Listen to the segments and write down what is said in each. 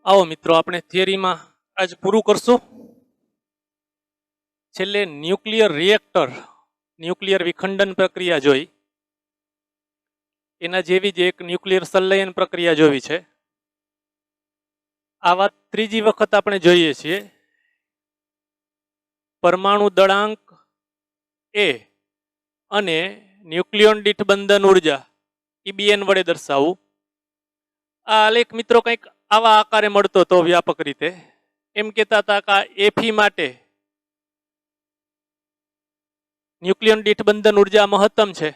आओ मित्रों આપણે થિયરીમાં આજ પૂરું કરશું। છેલ્લે ન્યુક્લિયર રિએક્ટર ન્યુક્લિયર વિખંડન પ્રક્રિયા જોઈ, એના જેવી જ એક ન્યુક્લિયર સંલયન પ્રક્રિયા જોવી છે। આ વાત ત્રીજી વખત આપણે જોઈએ છીએ। પરમાણુ દળાંક એ અને ન્યુક્લિયોન દીઠ બંધન ઉર્જા EBN વડે દર્શાવવું। આ આલેખ મિત્રો કંઈક આવા આકારે મળતો હતો વ્યાપક રીતે। એમ કહેતા હતા કે એફી માટે ન્યુક્લિયન દીઠ બંધન ઉર્જા મહત્તમ છે,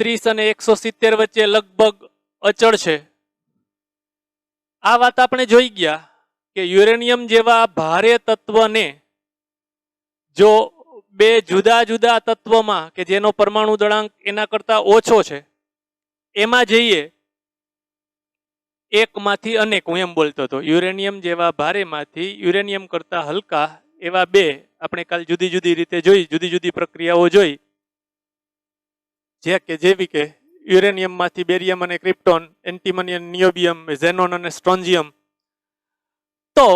30 અને 170 વચ્ચે લગભગ અચળ છે। આ વાત આપણે જોઈ ગયા કે યુરેનિયમ જેવા ભારે તત્વને જો બે જુદા જુદા તત્વમાં કે જેનો પરમાણુ દળાંક એના કરતા ઓછો છે એમાં જઈએ, એકમાંથી અનેક, હું એમ બોલતો હતો, યુરેનિયમ જેવા ભારેમાંથી યુરેનિયમ કરતા હલકા એવા બે આપણે કાલ જુદી જુદી રીતે જોઈ, જુદી જુદી પ્રક્રિયાઓ જોઈ, જેવી કે યુરેનિયમમાંથી બેરિયમ અને ક્રિપ્ટોન, એન્ટિમની, નિયોબિયમ, ઝેનોન અને સ્ટ્રોન્જિયમ। તો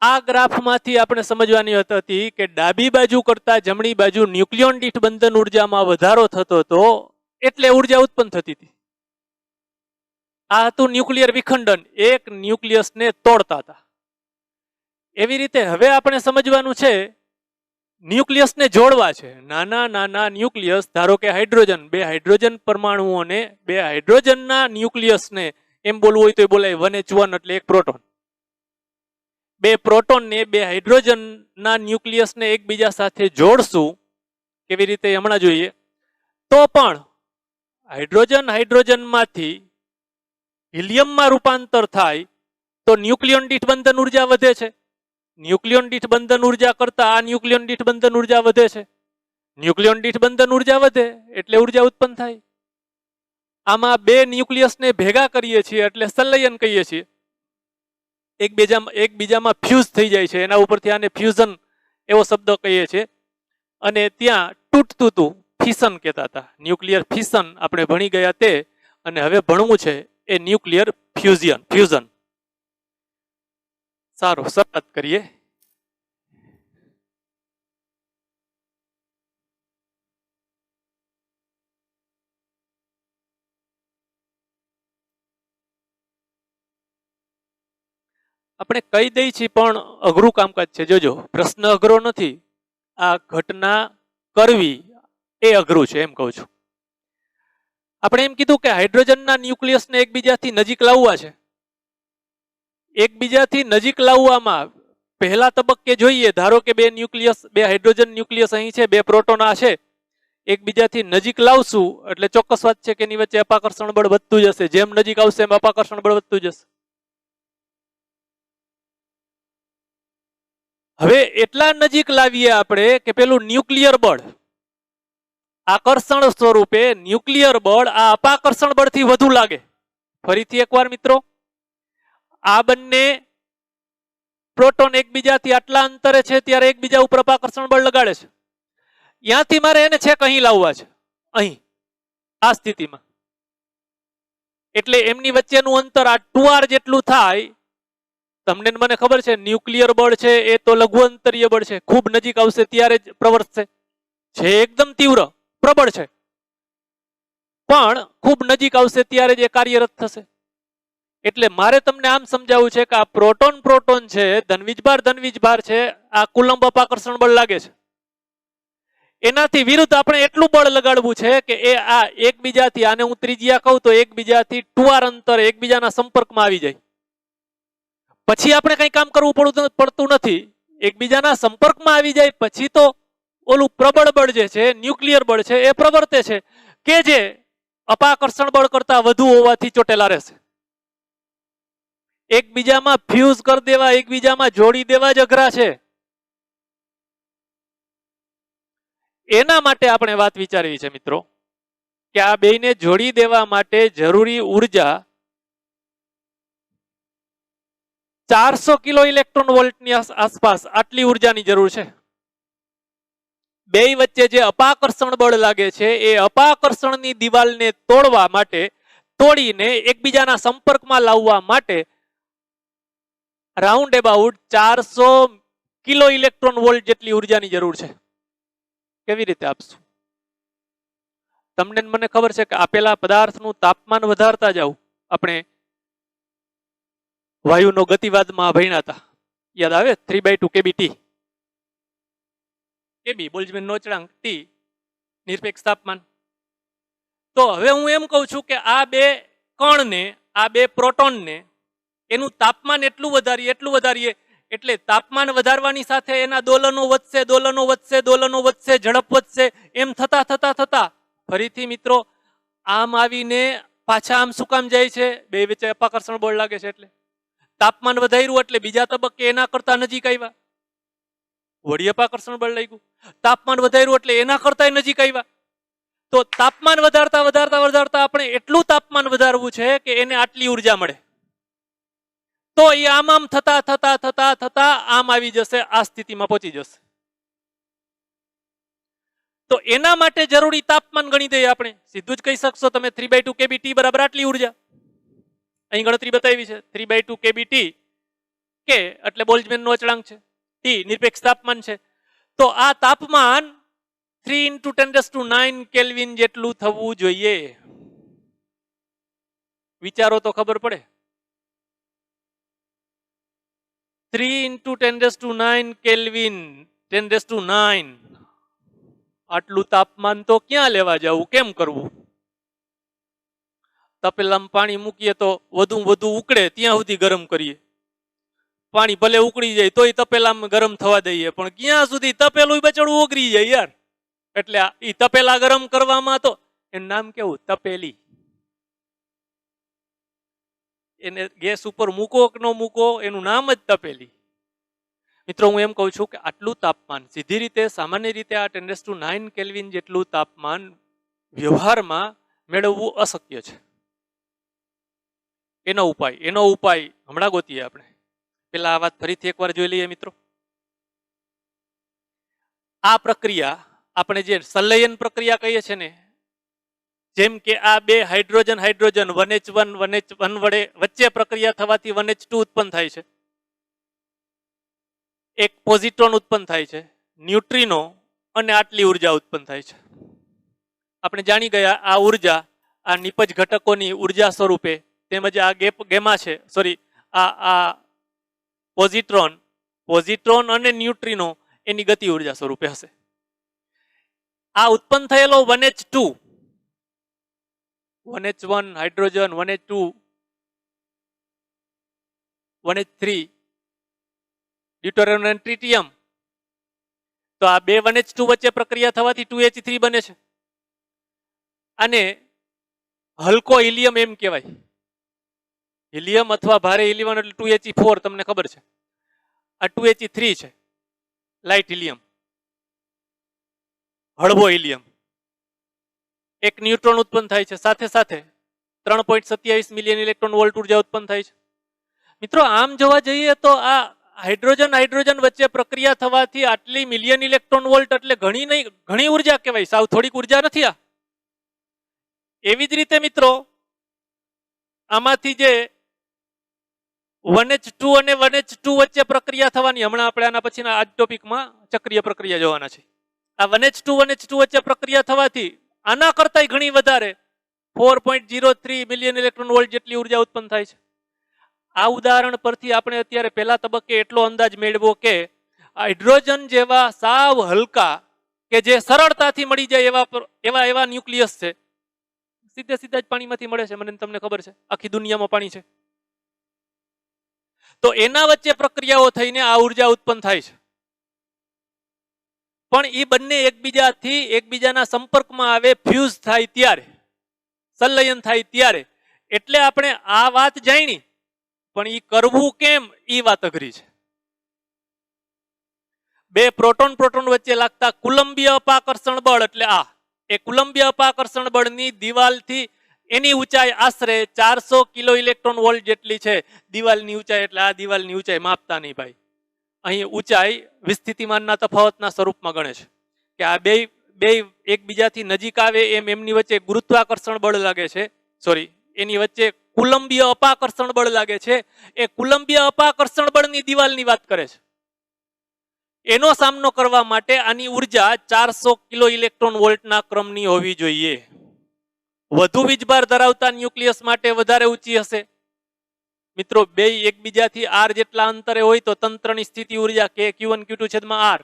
આ ગ્રાફમાંથી આપણે સમજવાની હતી કે ડાબી બાજુ કરતા જમણી બાજુ ન્યુક્લિયોન દીઠ બંધન ઉર્જામાં વધારો થતો હતો એટલે ઉર્જા ઉત્પન્ન થતી હતી। આ હતું ન્યુક્લિયર વિખંડન, એક ન્યુક્લિયસને તોડતા હતા। એવી રીતે હવે આપણે સમજવાનું છે ન્યુક્લિયસને જોડવા છે। નાના નાના ન્યુક્લિયસ, ધારો કે હાઇડ્રોજન, બે હાઇડ્રોજન પરમાણુઓને, બે હાઇડ્રોજનના ન્યુક્લિયસને, એમ બોલવું હોય તો બોલાય 1H1 એટલે એક પ્રોટોન, બે પ્રોટોનને બે હાઇડ્રોજનના ન્યુક્લિયસને એકબીજા સાથે જોડશું, કેવી રીતે હમણાં જોઈએ, તો પણ હાઇડ્રોજન હાઇડ્રોજનમાંથી હિલિયમમાં રૂપાંતર થાય તો ન્યુક્લિયોન દીઠ બંધન ઉર્જા વધે છે। ન્યુક્લિયોન દીઠ બંધન ઉર્જા કરતા આ ન્યુક્લિયોન દીઠ બંધન ઉર્જા વધે છે। ન્યુક્લિયોન દીઠ બંધન ઉર્જા વધે એટલે ઉર્જા ઉત્પન્ન થાય। આમાં બે ન્યુક્લિયસને ભેગા કરીએ છીએ એટલે સંલયન કહીએ છીએ, એકબીજામાં ફ્યુઝ થઈ જાય છે, એના ઉપરથી આને ફ્યુઝન એવો શબ્દ કહીએ છીએ। અને ત્યાં તૂટતું હતું, ફિશન કહેતા હતા, ન્યુક્લિયર ફિશન આપણે ભણી ગયા તે, અને હવે ભણવું છે એ ન્યુક્લિયર ફ્યુઝન। સારું, શરૂઆત કરીએ। આપણે કહી દઈ છીએ પણ અઘરું કામકાજ છે, જોજો, પ્રશ્ન અઘરો નથી, આ ઘટના કરવી એ અઘરું છે, એમ કહું છું। આપણે એમ કીધું કે હાઇડ્રોજનના ન્યુક્લિયસને એકબીજાથી નજીક લાવવા છે। એકબીજાથી નજીક લાવવામાં પહેલા તબક્કે જોઈએ, ધારો કે બે ન્યુક્લિયસ, બે હાઇડ્રોજન ન્યુક્લિયસ અહીં છે, બે પ્રોટોન આ છે, એકબીજાથી નજીક લાવશું એટલે ચોક્કસ વાત છે કે એની વચ્ચે અપાકર્ષણ બળ વધતું જશે। જેમ નજીક આવશે એમ અપાકર્ષણ બળ વધતું જશે। હવે એટલા નજીક લાવીએ આપણે કે પેલું ન્યુક્લિયર બળ, આકર્ષણ સ્વરૂપે ન્યુક્લિયર બળ આ અપાકર્ષણ બળથી વધુ લાગે। ફરીથી એકવાર મિત્રો, આ બંને પ્રોટોન એકબીજાથી આટલા અંતરે છે ત્યારે એકબીજા ઉપર અપાકર્ષણ બળ લગાડે છે, ત્યાંથી મારે એને છેક અહીં લાવવા છે, અહીં આ સ્થિતિમાં, એટલે એમની વચ્ચેનું અંતર આ 2r જેટલું થાય। તમને મને ખબર છે ન્યુક્લિયર બળ છે એ તો લઘુ અંતરીય બળ છે, ખૂબ નજીક આવશે ત્યારે જ પ્રવર્તશે, છે એકદમ તીવ્ર પ્રબળ છે, પણ ખૂબ નજીક આવશે ત્યારે જ એ કાર્યરત થશે। એટલે મારે તમને આમ સમજાવવું છે કે આ પ્રોટોન પ્રોટોન છે, ધનવીજભાર છે, આ કુલંબ અપાકર્ષણ બળ લાગે છે, એનાથી વિરુદ્ધ આપણે એટલું બળ લગાડવું છે કે એ આ એકબીજાથી, આને હું ત્રિજ્યા કહું તો એકબીજાથી 2r અંતર એકબીજાના સંપર્કમાં આવી જાય, પછી આપણે કઈ કામ કરવું પડતું નથી, એકબીજાના સંપર્કમાં આવી જાય પછી તો ઓલું પ્રબળ બળ જે છે, ન્યુક્લિયર બળ છે, એ પ્રવર્તે છે કે જે અપાકર્ષણ બળ કરતા વધુ હોવાથી ચોટેલા રહેશે। એકબીજામાં ફ્યુઝ કરી દેવા, એકબીજામાં જોડી દેવા જ અઘરા છે। એના માટે આપણે વાત વિચારવી છે મિત્રો કે આ બેયને જોડી દેવા માટે જરૂરી ઉર્જા 400 કિલો ઇલેક્ટ્રોન વોલ્ટની આસપાસ આટલી ઉર્જાની જરૂર છે। બે વચ્ચે જે અપાકર્ષણ બળ લાગે છે એ અપાકર્ષણની દિવાલને તોડવા માટે, તોડીને એકબીજાના સંપર્કમાં લાવવા માટે round about 400 kilo electron volt જેટલી ઉર્જાની જરૂર છે. કેવી રીતે આપશું? તમને મને ખબર છે કે આપેલા પદાર્થનું તાપમાન વધારતા જાવ. આપણે વાયુનો ગતિવાદમાં ભણ્યા હતા, યાદ આવે? 3/2 kBT. કેબી બોલ્ટ્ઝમેનનો અચળાંક, ટી નિરપેક્ષ તાપમાન. તો હવે હું એમ કહું છું કે આ બે કણને, આ બે પ્રોટોનને એનું તાપમાન એટલું વધારીએ એટલે તાપમાન વધારવાની સાથે એના દોલનો વધશે, ઝડપ વધશે. એમ થતા ફરીથી મિત્રો આમ આવીને પાછા આમ શું કામ જાય છે? બે વચ્ચે અપાકર્ષણ બળ લાગે છે. એટલે તાપમાન વધાર્યું એટલે બીજા તબક્કે એના કરતા નજીક આવ્યા, વળી અપાકર્ષણ બળ લાગ્યું. તાપમાન વધાર્યું એટલે એના કરતા નજીક આવ્યા. તો તાપમાન વધારતા આપણે એટલું તાપમાન વધારવું છે કે એને આટલી ઉર્જા મળે. તો એ આમ થતા આમ આવી જશે, આ સ્થિતિમાં પહોંચી જશે. તો એના માટે જરૂરી તાપમાન ગણી દઈએ આપણે. સીધું જ કહી શકશો તમે 3/2 kBT બરાબર આટલી ઉર્જા. અહીં ગણતરી બતાવી છે 3/2 kBT. કે એટલે બોલ્ટ્ઝમેનનો અચળાંક છે, ટી નિરપેક્ષ તાપમાન છે. તો આ તાપમાન 3 × 10⁹ કેલ્વિન જેટલું થવું જોઈએ. વિચારો તો ખબર પડે. 3 × 10⁹ કેલ્વિન, 10⁹. આટલું તાપમાન તો ક્યાં લેવા જવું, કેમ કરવું? તપેલામાં પાણી મૂકીએ તો વધુ ઉકળે ત્યાં સુધી ગરમ કરીએ. પાણી ભલે ઉકળી જાય તોય તપેલામાં ગરમ થવા દઈએ, પણ ક્યાં સુધી તપેલું બચડું ઓગળી જાય યાર. એટલે એ તપેલા ગરમ કરવામાં તો એનું નામ કેવું? તપેલી. એને ગેસ ઉપર મૂકો કે ન મૂકો, એનું નામ જ તપેલી. મિત્રો હું એમ કહું છું કે આટલું તાપમાન સીધી રીતે, સામાન્ય રીતે આ 10⁹ કેલ્વિન જેટલું તાપમાન વ્યવહારમાં મેળવવું અશક્ય છે. એનો ઉપાય હમણાં ગોતીએ આપણે. પેલા આ વાત ફરીથી એકવાર જોઈ લઈએ મિત્રો. આ પ્રક્રિયા આપણે જે સંલયન પ્રક્રિયા કહીએ છીએ ને, જેમ કે આ બે હાઇડ્રોજન 1H1 વડે વચ્ચે પ્રક્રિયા થવાથી 1H2 ઉત્પન્ન થાય છે. એક પોઝિટ્રોન ઉત્પન્ન થાય છે, ન્યુટ્રિનો, અને આટલી ઉર્જા ઉત્પન્ન થાય છે. આપણે જાણી ગયા આ ઉર્જા આ નિપજ ઘટકોની ઉર્જા સ્વરૂપે, તેમજ આ ગેમા છે, સોરી આ પોઝિટ્રોન અને ન્યુટ્રિનો એની ગતિ ઉર્જા સ્વરૂપે હશે. આ ઉત્પન્ન થયેલો 1H2, 1H1 hydrogen, 1H2, 1H3 deuterium અને ટ્રિટિયમ. તો આ બે 1H2 વચ્ચે પ્રક્રિયા થવાથી 2H3 બને છે. અને હલકો હિલિયમ એમ કહેવાય. હિલિયમ અથવા ભારે હિલિયમ એટલે 2He4, તમને ખબર છે. આ 2He3 છે, લાઇટ હિલિયમ, હળવો હિલિયમ. એક ન્યુટ્રોન ઉત્પન્ન થાય છે, સાથે 3.27 મિલિયન ઇલેક્ટ્રોન વોલ્ટ ઉર્જા ઉત્પન્ન થાય છે. મિત્રો આમ જોવા જઈએ તો આ હાઇડ્રોજન વચ્ચે પ્રક્રિયા થવાથી આટલી મિલિયન ઇલેક્ટ્રોન વોલ્ટ એટલે ઘણી ઉર્જા કહેવાય, સાવ થોડીક ઉર્જા નથી આ. એવી જ રીતે મિત્રો આમાંથી જે 1H2 અને 1H2 વચ્ચે પ્રક્રિયા થવાની, હમણાં આપણે આના પછીના આજ ટોપિકમાં ચક્રીય પ્રક્રિયા જોવાના છે. આ 1H2 વચ્ચે પ્રક્રિયા થવાથી આના કરતા ઘણી વધારે 4.03 મિલિયન ઇલેક્ટ્રોન વોલ્ટ જેટલી ઉર્જા ઉત્પન્ન થાય છે. આ ઉદાહરણ પરથી આપણે અત્યારે પહેલા તબક્કે એટલો અંદાજ મેળવો કે હાઇડ્રોજન જેવા સાવ હલકા કે જે સરળતાથી મળી જાય એવા ન્યુક્લિયસ છે, સીધે સીધા જ પાણીમાંથી મળે છે. મને તમને ખબર છે આખી દુનિયામાં પાણી છે. તો એના વચ્ચે પ્રક્રિયાઓ થઈને આ ઉર્જા ઉત્પન્ન થાય છે. પણ એ બંને એકબીજાના સંપર્કમાં આવે, ફ્યુઝ થાય ત્યારે, સંલયન થાય ત્યારે. એટલે આપણે આ વાત જાણી, પણ એ કરવું કેમ એ વાત અઘરી છે. બે પ્રોટોન વચ્ચે લાગતા કુલંબીય અપાકર્ષણ બળ, એટલે આ એ કુલંબીય અપાકર્ષણ બળની દિવાલથી એની ઊંચાઈ આશરે 400 કિલો ઇલેક્ટ્રોન વોલ્ટ જેટલી છે. દિવાલની ઊંચાઈ એટલે આ દિવાલની ઊંચાઈ માપતા નહીં ભાઈ. અહીં ઊંચાઈ વિસ્થિતિમાનના તફાવતના સ્વરૂપમાં ગણે છે કે આ બે એકબીજાથી નજીક આવે એમ એમની વચ્ચે ગુરુત્વાકર્ષણ બળ લાગે છે, સોરી એની વચ્ચે કુલંબીય અપાકર્ષણ બળ લાગે છે, એ કુલંબીય અપાકર્ષણ બળની દિવાલની વાત કરે છે. એનો સામનો કરવા માટે આની ઉર્જા 400 કિલો ઇલેક્ટ્રોન વોલ્ટના ક્રમની હોવી જોઈએ. વધુ વીજભાર ધરાવતા ન્યુક્લિયસ માટે વધારે ઊંચી હશે. મિત્રો બે એકબીજાથી આર જેટલા અંતરે હોય તો તંત્રની સ્થિતિ ઉર્જા કે Q1 Q2 છેદમાં આર,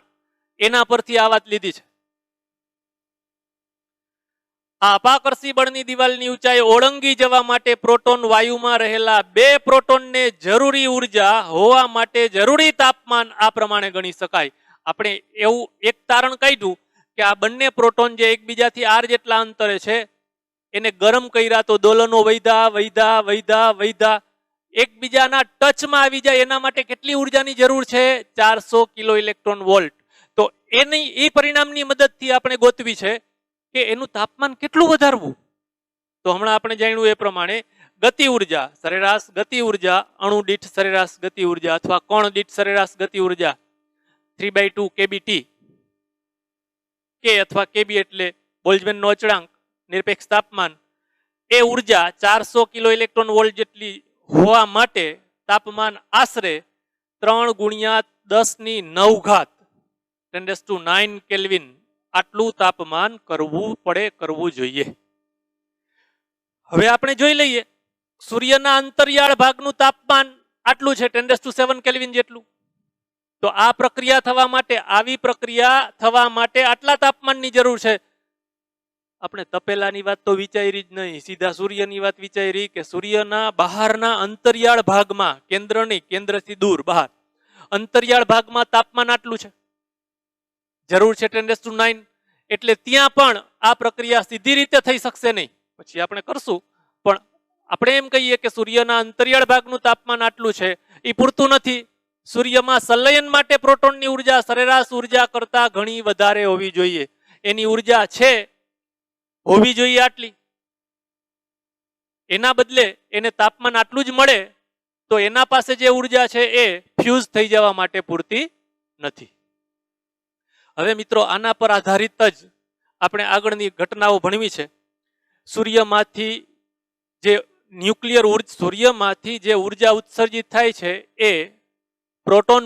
એના પરથી આ વાત લીધી છે. આ અપાકર્ષી બળની દિવાલની ઊંચાઈ ઓળંગી જવા માટે પ્રોટોન વાયુમાં રહેલા બે પ્રોટોનને જરૂરી ઉર્જા હોવા માટે જરૂરી તાપમાન આ પ્રમાણે ગણી શકાય. આપણે એવું એક તારણ કાઢ્યું કે આ બંને પ્રોટોન જે એકબીજાથી આર જેટલા અંતરે છે એને ગરમ કર્યા તો દોલનો વૈધા એકબીજાના ટચમાં આવી જાય, એના માટે કેટલી ઉર્જાની જરૂર છે? 400 કિલો ઇલેક્ટ્રોન વોલ્ટ. તો એની એ પરિણામની મદદથી આપણે ગોતવી છે કે એનું તાપમાન કેટલું વધારવું. તો હમણાં આપણે જાણ્યું એ પ્રમાણે ગતિ ઉર્જા, સરેરાશ ગતિ ઉર્જા, અણુ દીઠ સરેરાશ ગતિ ઉર્જા અથવા કણ દીઠ સરેરાશ ગતિ ઉર્જા 3/2 kBT, કે અથવા કેબી એટલે બોલ્ટ્ઝમેનનો અચળાંક, નિરપેક્ષ તાપમાન. એ ઉર્જા 400 કિલો ઇલેક્ટ્રોન વોલ્ટ જેટલી હોવા માટે તાપમાન આશરે 3 ગુણ્યા 10⁹ 10⁹ કેલ્વિન આટલું તાપમાન કરવું જોઈએ. હવે આપણે જોઈ લઈએ સૂર્યના અંતરિયાળ ભાગનું તાપમાન આટલું છે 10⁷ કેલ્વિન જેટલું. તો આ પ્રક્રિયા થવા માટે, આવી પ્રક્રિયા થવા માટે આટલા તાપમાનની જરૂર છે. આપણે તપેલાની વાત તો વિચારી જ નહીં, સીધા સૂર્યની વાત વિચારી કે સૂર્યના બહારના અંતરિયાળ ભાગમાં, કેન્દ્રથી દૂર બહાર અંતરિયાળ ભાગમાં તાપમાન આટલું છે, જરૂર છે 10⁹, એટલે ત્યાં પણ આ પ્રક્રિયા સીધી રીતે થઈ શકશે નહીં. પછી આપણે કરશું, પણ આપણે એમ કહીએ કે સૂર્યના અંતરિયાળ ભાગનું તાપમાન આટલું છે, એ પૂરતું નથી. સૂર્યમાં સંલયન માટે પ્રોટોનની ઉર્જા સરેરાશ ઉર્જા કરતા ઘણી વધારે હોવી જોઈએ. એની ઉર્જા છે હોવી જોઈએ આટલી, એના બદલે એને તાપમાન આટલું જ મળે તો એના પાસે જે ઉર્જા છે એ ફ્યુઝ થઈ જવા માટે પૂરતી નથી. હવે મિત્રો આના પર આધારિત જ આપણે આગળની ઘટનાઓ ભણવી છે. સૂર્યમાંથી જે ઉર્જા ઉત્સર્જિત થાય છે એ પ્રોટોન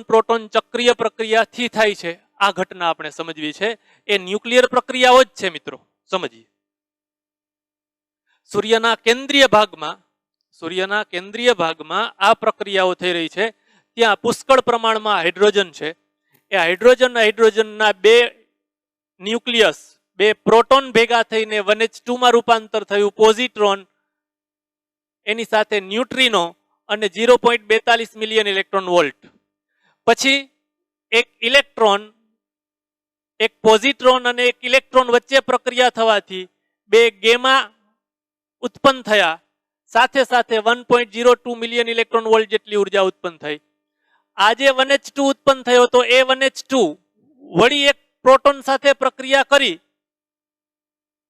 ચક્રીય પ્રક્રિયાથી થાય છે. આ ઘટના આપણે સમજવી છે. એ ન્યુક્લિયર પ્રક્રિયાઓ જ છે મિત્રો, સમજીએ. સૂર્યના કેન્દ્રીય ભાગમાં આ પ્રક્રિયાઓ થઈ રહી છે. ત્યાં પુષ્કળ પ્રમાણમાં હાઇડ્રોજન છે. એ હાઇડ્રોજનના બે ન્યુક્લિયસ, બે પ્રોટોન ભેગા થઈને 1h2 માં રૂપાંતર થયું પોઝિટ્રોન, એની સાથે ન્યુટ્રિનો અને 0.42 મિલિયન ઇલેક્ટ્રોન વોલ્ટ. પછી એક ઇલેક્ટ્રોન, એક પોઝિટ્રોન અને એક ઇલેક્ટ્રોન વચ્ચે પ્રક્રિયા થવાથી બે ગેમા ઉત્પન્ન થયા, સાથે 1.02 મિલિયન ઇલેક્ટ્રોન વોલ્ટ જેટલી ઉર્જા ઉત્પન્ન થઈ. આજે 1h2 ઉત્પન્ન થયો તો એ 1h2 વળી એક પ્રોટોન સાથે પ્રક્રિયા કરી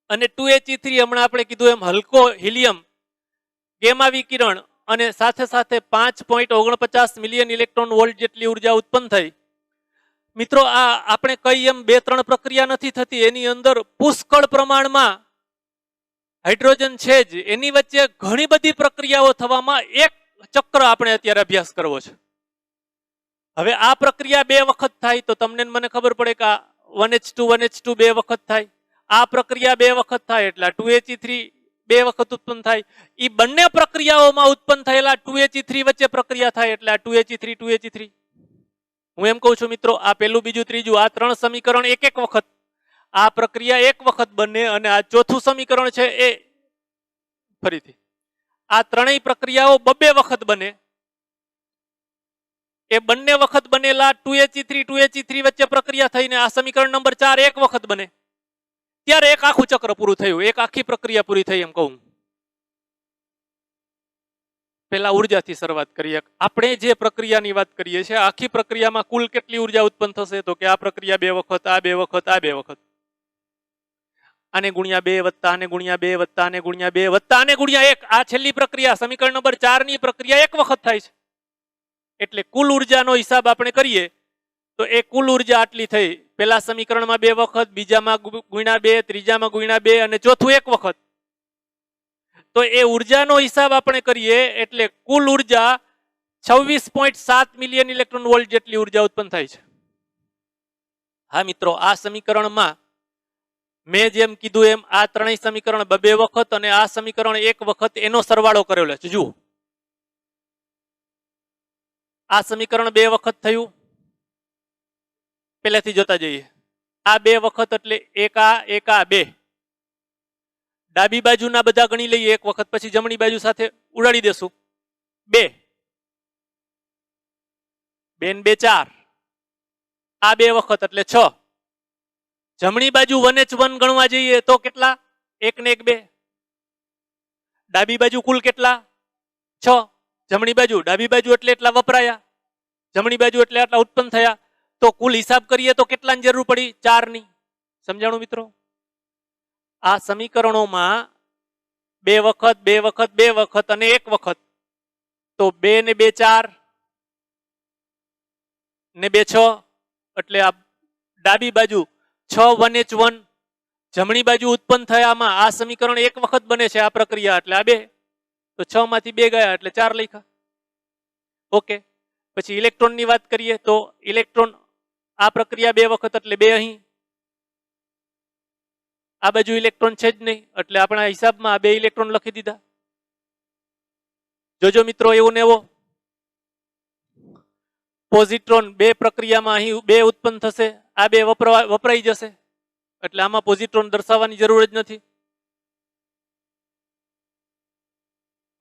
અને 2he3, હમણાં આપણે કીધું એમ હલકો હિલિયમ, ગેમા વિકિરણ અને સાથે 5.49 મિલિયન ઇલેક્ટ્રોન વોલ્ટ જેટલી ઉર્જા ઉત્પન્ન થઈ. મિત્રો આ આપણે કઈ એમ 2-3 પ્રક્રિયા નથી થતી, એની અંદર પુષ્કળ પ્રમાણમાં હાઇડ્રોજન છે જ. એની વચ્ચે ઘણી બધી પ્રક્રિયાઓ થવામાં એક ચક્ર આપણે અત્યારે અભ્યાસ કરવો છે. હવે આ પ્રક્રિયા 2 વખત થાય તો તમને મને ખબર પડે કે 1h2 2 વખત થાય. આ પ્રક્રિયા 2 વખત થાય એટલે 2he3 2 વખત ઉત્પન્ન થાય. એ બંને પ્રક્રિયાઓમાં ઉત્પન્ન થયેલા 2he3 વચ્ચે પ્રક્રિયા થાય એટલે 2he3 હું એમ કહું છું મિત્રો, આ પહેલું, બીજું, ત્રીજું, આ 3 સમીકરણ એક વખત, આ પ્રક્રિયા 1 વખત બને અને આ ચોથું સમીકરણ છે એ ફરીથી, આ ત્રણેય પ્રક્રિયાઓ 2 વખત બને. એ બંને વખત બનેલા 2he3 વચ્ચે પ્રક્રિયા થઈને આ સમીકરણ નંબર 4 1 વખત બને, ત્યારે એક આખું ચક્ર પૂરું થયું, એક આખી પ્રક્રિયા પૂરી થઈ એમ કહું. પહેલા ઉર્જાથી શરૂઆત કરીએ. આપણે જે પ્રક્રિયાની વાત કરીએ છીએ, આખી પ્રક્રિયામાં કુલ કેટલી ઉર્જા ઉત્પન્ન થશે? તો કે આ પ્રક્રિયા 2 વખત, આ 2 વખત, આ 2 વખત, આને ગુણ્યા 2 વત્તા આને ગુણ્યા 2 વત્તા આને ગુણ્યા 2 વત્તા આને ગુણ્યા 1, આ છેલ્લી પ્રક્રિયા સમીકરણ નંબર 4 ની પ્રક્રિયા 1 વખત થાય છે. એટલે કુલ ઉર્જાનો હિસાબ આપણે કરીએ તો એ કુલ ઉર્જા આટલી થઈ. પહેલા સમીકરણમાં 2 વખત, બીજામાં ગુણ્યા 2, ત્રીજામાં ગુણ્યા 2 અને ચોથું 1 વખત. તો એ ઉર્જાનો હિસાબ આપણે કરીએ એટલે કુલ ઉર્જા 26.7 મિલિયન ઇલેક્ટ્રોન વોલ્ટ જેટલી ઉર્જા ઉત્પન્ન થાય છે. હા મિત્રો, આ સમીકરણમાં મેં જેમ કીધું એમ આ ત્રણેય સમીકરણ બે વખત અને આ સમીકરણ એક વખત એનો સરવાળો કરેલો છે. જુઓ, આ સમીકરણ બે વખત થયું, પહેલાથી જોતા જઈએ. આ બે વખત એટલે એક આ બે. ડાબી બાજુના બધા ગણી લઈએ એક વખત, પછી જમણી બાજુ સાથે ઉડાડી દેશું. 2 2 2 4. આ બે વખત એટલે 6. જમણી બાજુ 1h1 ગણવા જઈએ તો કેટલા? 1 ને 1 2. ડાબી બાજુ કુલ કેટલા? 6. જમણી બાજુ, ડાબી બાજુ એટલે એટલા વપરાયા, જમણી બાજુ એટલે આટલા ઉત્પન્ન થયા. તો કુલ હિસાબ કરીએ તો કેટલાની જરૂર પડી? 4 ની. સમજાણું મિત્રો? આ સમીકરણોમાં બે વખત બે વખત બે વખત અને એક વખત, તો 2 ને 2 4 ને 2 6. એટલે આ ડાબી બાજુ 6 1h1, જમણી બાજુ ઉત્પન્ન થયામાં આ સમીકરણ એક વખત બને છે આ પ્રક્રિયા એટલે આ 2. તો 6 માંથી 2 ગયા એટલે 4 લખ્યા. ઓકે. પછી ઇલેક્ટ્રોનની વાત કરીએ તો ઇલેક્ટ્રોન આ પ્રક્રિયા બે વખત એટલે 2 અહીં. આ બાજુ ઇલેક્ટ્રોન છે જ નહીં એટલે આપણા હિસાબમાં આ 2 ઇલેક્ટ્રોન લખી દીધા. જોજો મિત્રો, એવું ને એવો પોઝિટ્રોન બે પ્રક્રિયામાં અહીં 2 ઉત્પન્ન થશે, આ 2 વપરાઈ જશે એટલે આમાં પોઝિટ્રોન દર્શાવવાની જરૂર જ નથી.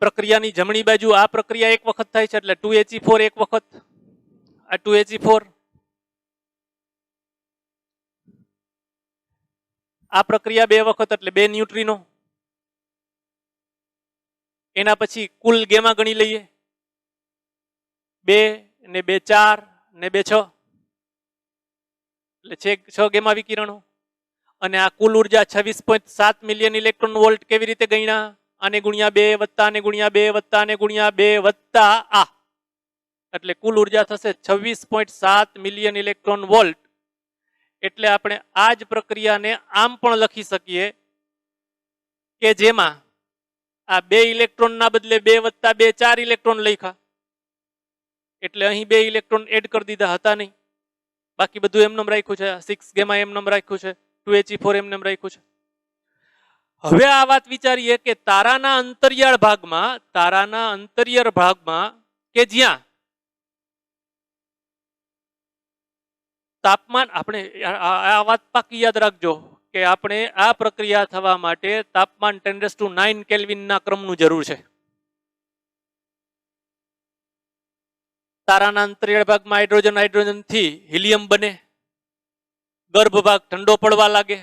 પ્રક્રિયાની જમણી બાજુ આ પ્રક્રિયા એક વખત થાય છે એટલે 2He4 એક વખત, આ 2He4. આ પ્રક્રિયા બે વખત એટલે 2 ન્યુટ્રિનો. એના પછી કુલ ગેમા ગણી લઈએ, 2 ને 2 4 ને 2 6 એટલે 6 ગેમા વિકિરણો. અને આ કુલ ઉર્જા 26.7 મિલિયન ઇલેક્ટ્રોન વોલ્ટ કેવી રીતે ગણ્યા? આને ગુણ્યા 2 વત્તા આને ગુણ્યા 2 વત્તા આને ગુણ્યા 2 વત્તા આ, એટલે કુલ ઉર્જા થશે 26.7 મિલિયન ઇલેક્ટ્રોન વોલ્ટ. એટલે આપણે આ જ પ્રક્રિયાને આમ પણ લખી શકીએ કે જેમાં આ 2 ઇલેક્ટ્રોનના બદલે 2 વત્તા 2 4 ઇલેક્ટ્રોન લખ્યા એટલે અહીં 2 ઇલેક્ટ્રોન એડ કરી દીધા, હતા નહીં. બાકી બધું એમનેમ રાખ્યું છે. 6 ગેમા એમનેમ રાખ્યું છે, 2He4 એમનેમ રાખ્યું છે. હવે આ વાત વિચારીએ કે તારાના અંતરિયાળ ભાગમાં કે જ્યાં તાપમાન, આપણે આ વાત પાકી યાદ રાખજો કે આપણે આ પ્રક્રિયા થવા માટે તાપમાન 10⁹ કેલ્વિનના ક્રમનું જરૂર છે. તારાના અંતરિયાળ ભાગમાં હાઇડ્રોજનથી હિલિયમ બને, ગર્ભ ભાગ ઠંડો પડવા લાગે,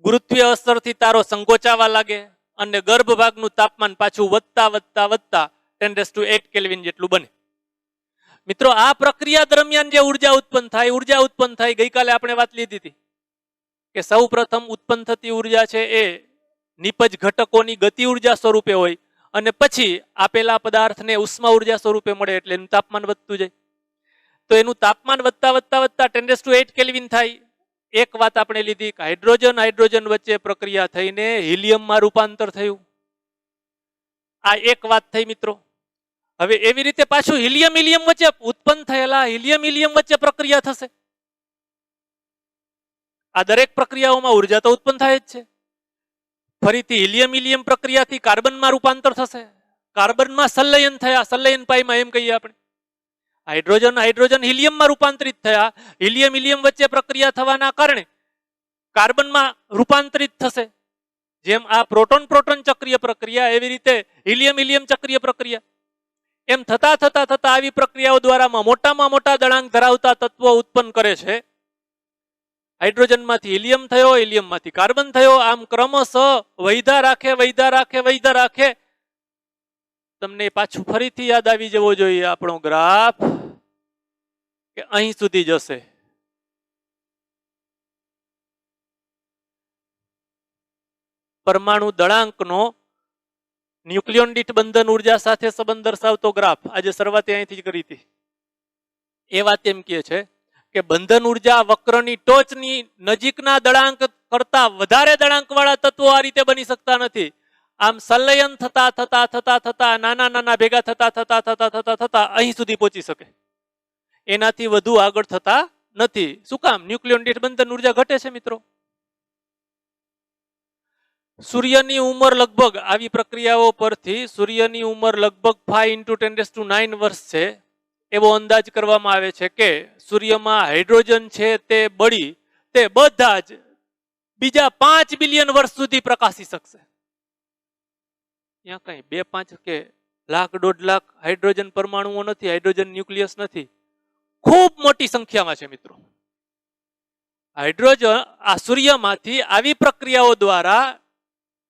ગુરુત્વીય અસરથી તારો સંકોચાવા લાગે અને ગર્ભ ભાગનું તાપમાન પાછું વધતા વધતા વધતા 10⁸ કેલ્વિન જેટલું બને. મિત્રો, આ પ્રક્રિયા દરમિયાન જે ઉર્જા ઉત્પન્ન થાય, ગઈકાલે આપણે વાત લીધી હતી કે સૌ પ્રથમ ઉત્પન્ન થતી ઉર્જા છે એ નિપજ ઘટકોની ગતિ ઉર્જા સ્વરૂપે હોય અને પછી આપેલા પદાર્થને ઉષ્મા ઉર્જા સ્વરૂપે મળે એટલે એનું તાપમાન વધતું જાય. તો એનું તાપમાન વધતા વધતા વધતા 10⁸ કેલ્વિન થાય. એક વાત આપણે લીધી કે હાઇડ્રોજન વચ્ચે પ્રક્રિયા થઈને હિલિયમમાં રૂપાંતર થયું. આ એક વાત થઈ મિત્રો. હવે એવી રીતે પાછું હિલિયમ વચ્ચે ઉત્પન્ન થયેલા હિલિયમ વચ્ચે પ્રક્રિયા થશે. આ દરેક પ્રક્રિયાઓમાં ઉર્જા તો ઉત્પન્ન થાય જ છે. ફરીથી હિલિયમ પ્રક્રિયાથી કાર્બનમાં રૂપાંતર થશે, કાર્બનમાં સંલયન થયા, સંલયન પાઈમાં એમ કહીએ આપણે. હાઇડ્રોજન હિલિયમમાં રૂપાંતરિત થયા, હિલિયમ વચ્ચે પ્રક્રિયા થવાના કારણે કાર્બનમાં રૂપાંતરિત થશે. જેમ આ પ્રોટોન ચક્રીય પ્રક્રિયા એવી રીતે હિલિયમ ચક્રીય પ્રક્રિયા. એમ થતા થતા થતા આવી પ્રક્રિયાઓ દ્વારા મોટામાં મોટા દળાંક ધરાવતા તત્વો ઉત્પન્ન કરે છે. હાઇડ્રોજનમાંથી હિલિયમ થયો, હિલિયમમાંથી કાર્બન થયો, આમ ક્રમશઃ વૈધા રાખે. તમને પાછું ફરીથી યાદ આવી જવો જોઈએ આપણો ગ્રાફ કે અહીં સુધી જશે. પરમાણુ દળાંકનો ન્યુક્લિયોન દીઠ બંધન ઉર્જા સાથે સંબંધ દર્શાવતો ગ્રાફ આજે શરૂઆત અહીંથી જ કરી હતી. એ વાત એમ કહે છે કે બંધન ઉર્જા વક્રની ટોચની નજીકના દળાંક કરતા વધારે દળાંક વાળા તત્વો આ રીતે બની શકતા નથી. આમ સંલયન થતા થતા થતા થતા નાના નાના ભેગા થતા થતા થતા થતા થતા અહીં સુધી પહોંચી શકે, એનાથી વધુ આગળ થતા નથી. શું કામ? ન્યુક્લિયોન દીઠ બંધન ઉર્જા ઘટે છે મિત્રો. સૂર્યની ઉંમર લગભગ આવી પ્રક્રિયાઓ પરથી સૂર્યની ઉંમર લગભગ 5 × 10⁹ વર્ષ છે એવો અંદાજ કરવામાં આવે છે કે સૂર્યમાં હાઇડ્રોજન છે તે બળી તે બધા જ બીજા 5 બિલિયન વર્ષ સુધી પ્રકાશી શકશે. ત્યાં કઈ 2-5 કે લાખ 1.5 લાખ હાઇડ્રોજન પરમાણુઓ નથી, હાઇડ્રોજન ન્યુક્લિયસ નથી, ખૂબ મોટી સંખ્યામાં છે મિત્રો. હાઇડ્રોજન આ સૂર્યમાંથી આવી પ્રક્રિયાઓ દ્વારા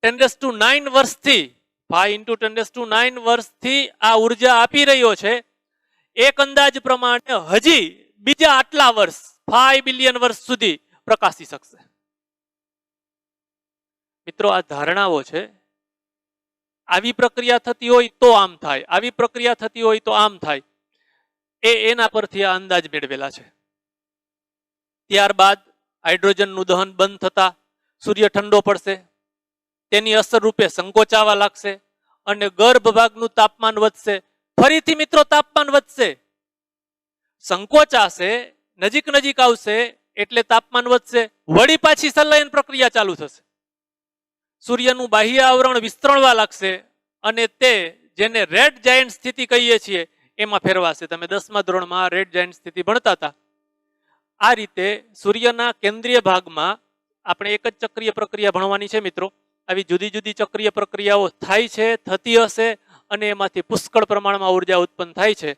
10⁹ વર્ષથી 5 × 10⁹ વર્ષથી આ ઉર્જા આપી રહ્યો છે. એક અંદાજ પ્રમાણે હજી બીજા આટલા વર્ષ 5 બિલિયન વર્ષ સુધી પ્રકાશી શકશે. મિત્રો આ ધારણાઓ છે. આવી પ્રક્રિયા થતી હોય તો આમ થાય, આવી પ્રક્રિયા થતી હોય તો આમ થાય, એના પરથી આ અંદાજ મેળવેલા છે. ત્યારબાદ હાઇડ્રોજનનું દહન બંધ થતા સૂર્ય ઠંડો પડશે, તેની અસર રૂપે સંકોચાવા લાગશે અને ગર્ભ ભાગનું તાપમાન વધશે. ફરીથી મિત્રો તાપમાન વધશે, સંકોચાશે, નજીક નજીક આવશે એટલે તાપમાન વધશે, વળી પાછી સંલયન પ્રક્રિયા ચાલુ થશે. સૂર્યનું બાહ્ય આવરણ વિસ્તરણવા લાગશે અને તે જેને રેડ જાયન્ટ સ્થિતિ કહીએ છીએ એમાં ફેરવાશે. તમે 10મા ધોરણમાં રેડ જાયન્ટ સ્થિતિ ભણતા હતા. આ રીતે સૂર્યના કેન્દ્રીય ભાગમાં આપણે એક જ ચક્રીય પ્રક્રિયા ભણવાની છે મિત્રો. આવી જુદી જુદી ચક્રીય પ્રક્રિયાઓ થાય છે, થતી હશે અને એમાંથી પુષ્કળ પ્રમાણમાં ઉર્જા ઉત્પન્ન થાય છે.